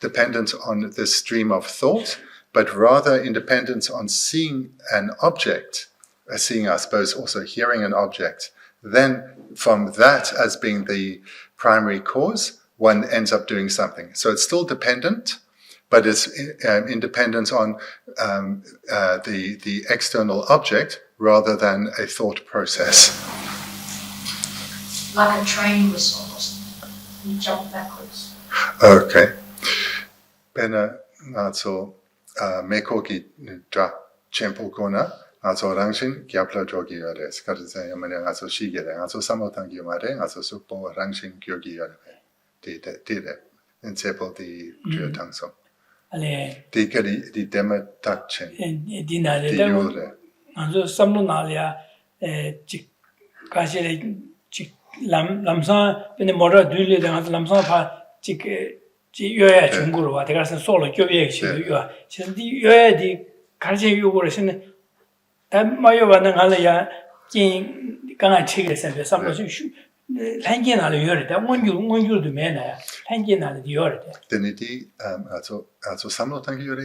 dependent on the stream of thought, but rather independent on seeing an object, seeing, I suppose, also hearing an object. Then from that as being the primary cause, one ends up doing something. So it's still dependent, but it's independent on the external object rather than a thought process. Like a train whistle or something. You jump backwards. Okay. Bena nazo mekogi dra Chempo Kona, also Rangshin, Gyapla Jogi Yores, Karzan Yamana, also Shigere, also Samotan Yamare, also Supo Rangshin Gyogi Yore, did it, and Sepal the Tangso. Ale The Kadi, the Dematachin, dinale the da Yore, anzo samlo nalia chi kashi chi lamsa bene mora dule da lamsa pa chi chi yoya chunguru wa de gasen solo gyobe chi yo chi di yoya di kashi yugoro sin da mayo ba nang ala ya kin ganga chige sen be samlo shu hangi na le yore da ngonju du mena ya hangi na le yore de then it, also Samotan Yore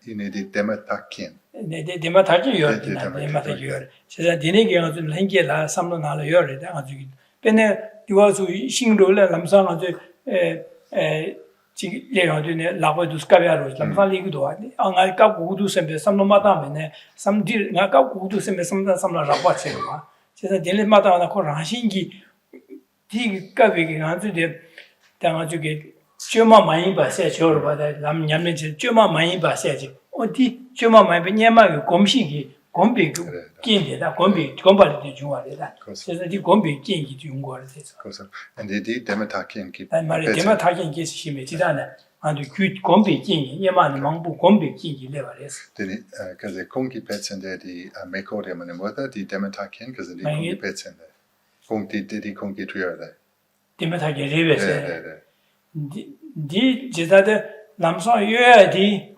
in the Dematakin. 네 데마타지 요르다 데마타지 요르 제가 디네게 가서 랭게라 삼로 나로 요르다 아주 근데 디와서 신로를 남상 아주 에 지 예어드네 라고도 스카비아로 남살리기도 하네 안갈까 고도 셈베 삼로 마다면에 삼디 나까 고도 셈베 삼로 라바체와 제가 딜레마다 하나 코 라신기 디가베게 아주 데 당아주게 쩌마 많이 봐서 저를 받아 남 냠면 쩌마 많이 봐서지 어디 쩌마 많이 냐마고 곰식이 곰비 긴데다 곰비 곰발이 중요하다 그래서 이 곰비 긴기 중요하다 그래서 and the Dematakin keep 말이 데마타긴 게 심해 지다네 아주 곰비 긴이 냐마는 망부 곰비 긴이 레버레스 then because the Kongi pets and the Mekorium and the mother, the Dematakin, because the Kongi pets and the Kongi trio there. 데마타긴 레버레스 디 제다데 남서 요야디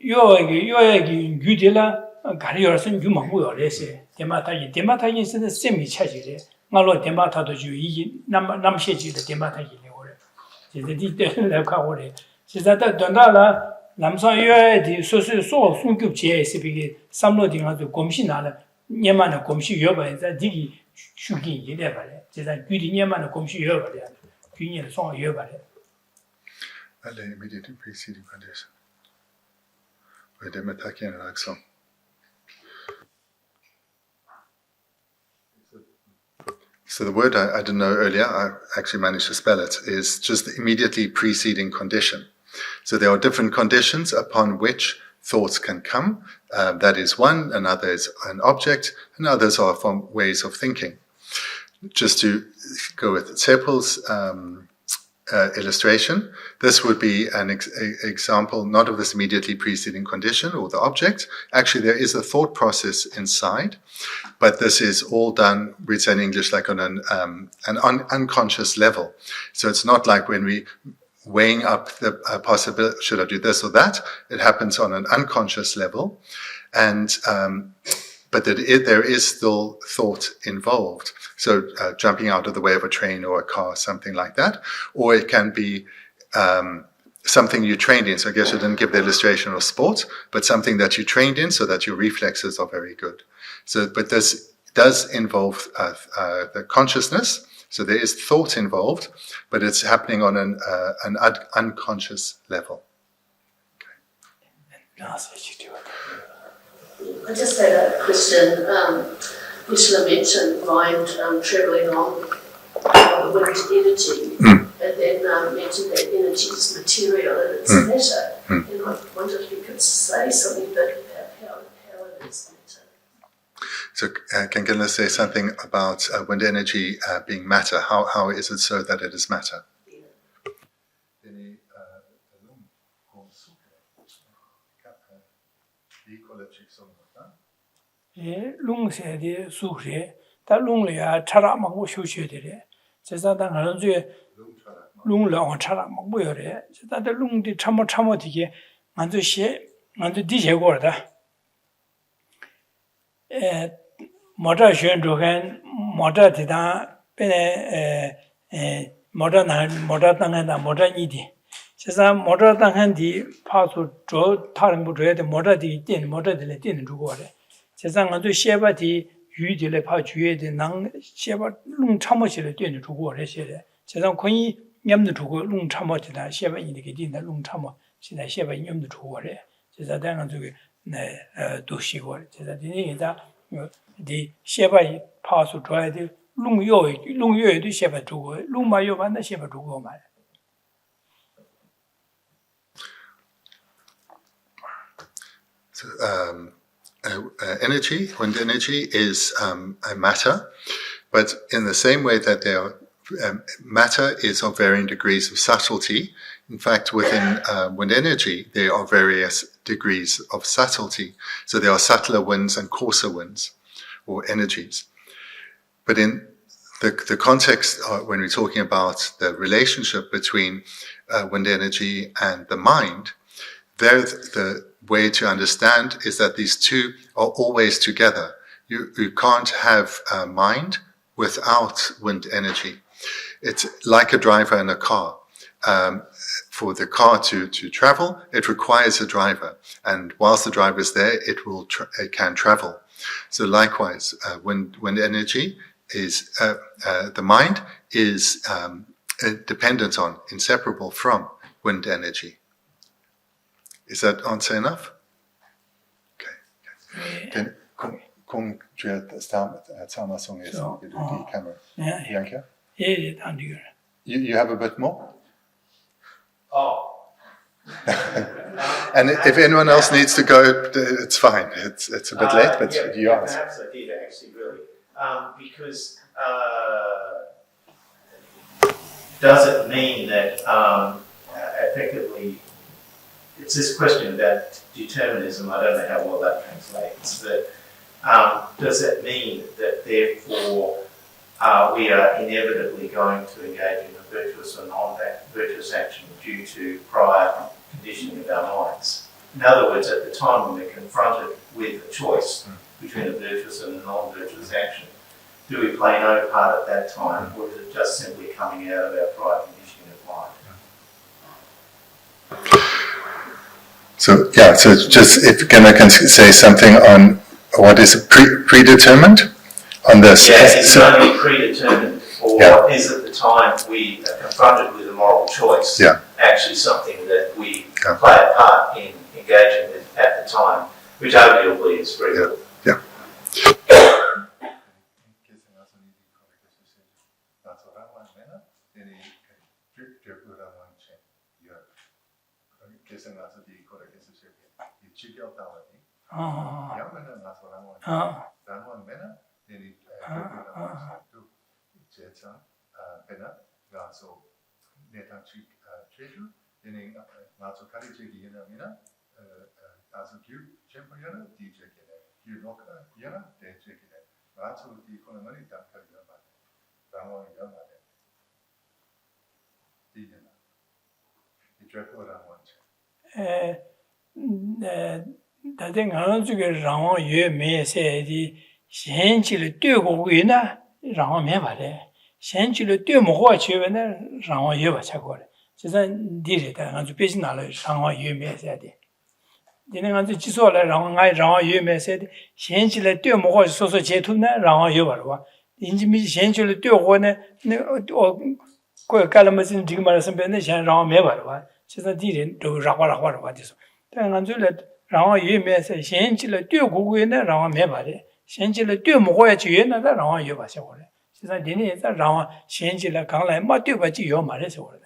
요야기 유딜라 가리어선 유망고요레세 데마타긴 쓰는 셈이 차지래 말로 데마타도 주 이기 남셰지의 데마타기네 오래 제디 때문에 가고래 제다다 don다라 남서 요야디 소소 송급지에 비게 삼로딩아도 곰시나라 녀만의 곰시 여바에서 디기 슈기 이래 말이야 제가 유디 녀만의 곰시 여바래 균이는 송 여바래 And the immediately preceding condition. Where Dematakin and Axon. So the word I didn't know earlier, I actually managed to spell it, is just the immediately preceding condition. So there are different conditions upon which thoughts can come. That is one, another is an object, and others are from ways of thinking. Just to go with Sepal's illustration, this would be an example not of this immediately preceding condition or the object. Actually, there is a thought process inside, but this is all done, we'd say in English, like on an unconscious level. So it's not like when we weighing up the possibility, should I do this or that? It happens on an unconscious level, and but there is still thought involved. So jumping out of the way of a train or a car, something like that. Or it can be something you trained in. So I guess I didn't give the illustration of sport, but something that you trained in so that your reflexes are very good. So, but this does involve the consciousness. So there is thought involved, but it's happening on an unconscious level. Okay. I just had a question. Vishla mentioned mind travelling on the wind energy, and then mentioned that energy is material and it's matter. And I wondered if you could say something a bit about how it is matter. So can Gila say something about wind energy being matter? How is it so that it is matter? 룽세디 수그레 다 룽려야 차라망고 쇼셔데레 제사다 하는 주에 룽랑 차라망고 요래 제사다 룽디 참모디게 만두시 만두 디제고르다 모자 쉔조간 모자 디다 베네 모자 당한다 모자 니디 제사 모자 당한디 파수 저 다른 부조에데 모자디 된 모자들에 되는 주고래 제상한도 셰바디 유디를 파 주에데 낭 셰바 룽 참모시를 되는 주고래 셰래 제상 권이 냠도 주고 룽 참모지다 셰바 이렇게 된다 룽 참모现在셰바 냠도 주고래 제사 당한 저기 네 도시고 제사 디니다 디 셰바 파수 줘야데 룽요에도 셰바 주고 룽마요 반다 셰바 주고 말 So, energy, wind energy, is a matter, but in the same way that there are, matter is of varying degrees of subtlety. In fact, within wind energy, there are various degrees of subtlety. So there are subtler winds and coarser winds, or energies. But in the context when we're talking about the relationship between wind energy and the mind, there the way to understand is that these two are always together. You can't have a mind without wind energy. It's like a driver in a car. For the car to travel, it requires a driver, and whilst the driver is there, it can travel. So likewise, wind energy is the mind is dependent on, inseparable from wind energy. Is that answer enough? Okay. Then, kung sama song is camera. Bianca, you have a bit more. Oh. And if anyone else needs to go, it's fine. It's a bit late, but you ask. Perhaps I did actually, really, because does it mean that effectively it's this question about determinism? I don't know how well that translates. That does it mean that therefore we are inevitably going to engage in a virtuous or non-virtuous action due to prior conditioning of our minds? In other words, at the time when we're confronted with a choice between a virtuous and a non-virtuous action, do we play no part at that time, or is it just simply coming out of our prior conditioning of mind? So just if I can say something on what is predetermined on this. Yeah, is it only predetermined, or is at the time we are confronted with a moral choice actually something that we play a part in engaging with at the time, which arguably is free will? Yeah. 다들 가는 중에 라와 예 메세디 현실을 뛰고 있나 라와 매 말해 현실을 뛰어 먹어 주면은 라와 예 받자고 그래 진짜 디리다 아주 배신 나를 라와 예 메세디 얘는 아주 지소라 라와 예 메세디 현실을 뛰어 먹어 소소 제투나 라와 예 봐봐 인지미 현실을 뛰어고네 그 깔아무슨 지금 말씀 배는 현 라와 매 봐봐 진짜 디린 도 라와 봐서 당한줄래 라와 유메서 현실을 뛰고 있는 라와 매발에 현실을 뛰어 먹어야 지에나 라와 유바셔 그래. 진짜 니네 라와 현실을 강来마 뛰어봐지 요 말해서 그래.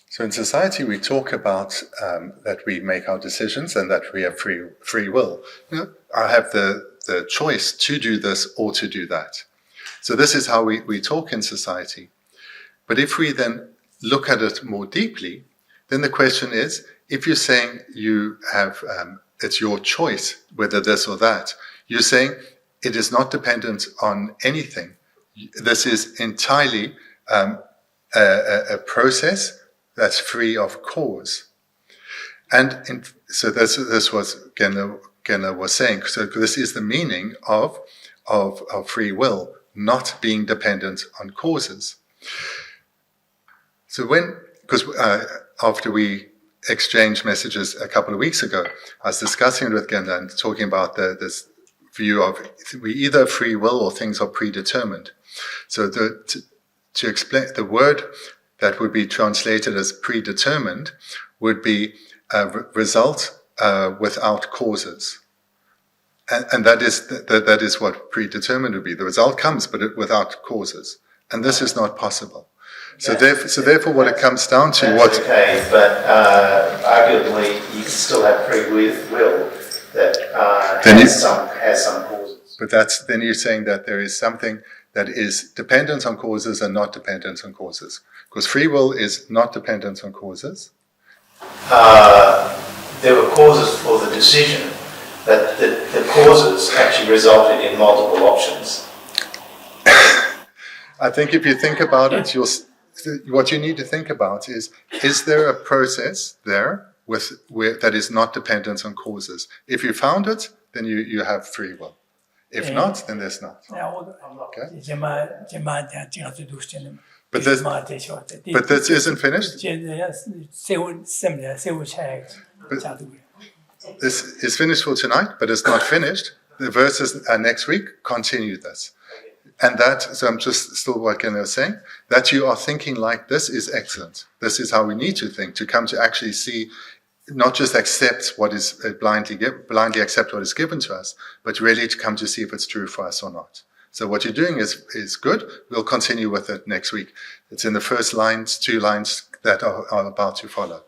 So in society we talk about that we make our decisions and that we have free will. You know, I have the choice to do this or to do that. So this is how we talk in society. But if we then look at it more deeply, then the question is, if you're saying you have, it's your choice whether this or that, you're saying it is not dependent on anything. This is entirely a process that's free of cause. And so this was Genna was saying. So this is the meaning of free will, not being dependent on causes. So because after we exchanged messages a couple of weeks ago, I was discussing it with Genna and talking about this view of we either free will or things are predetermined. So to explain, the word that would be translated as predetermined would be a result without causes. And that is what predetermined would be. The result comes, but without causes. And this is not possible. So therefore, what it comes down to, That's okay, but arguably you can still have free will that has some causes. But then you're saying that there is something that is dependent on causes and not dependent on causes. Because free will is not dependent on causes. There were causes for the decision, but the causes actually resulted in multiple options. I think if you think about it, what you need to think about is there a process there that is not dependent on causes? If you found it, then you have free will. If not, then there's not. Okay? But this isn't finished. This is finished for tonight, but it's not finished. The verses next week continue this. And so I'm just still working on saying, that you are thinking like this is excellent. This is how we need to think, to come to actually see, not just accept what is blindly accept what is given to us, but really to come to see if it's true for us or not. So what you're doing is good. We'll continue with it next week. It's in the first 2 lines that are about to follow.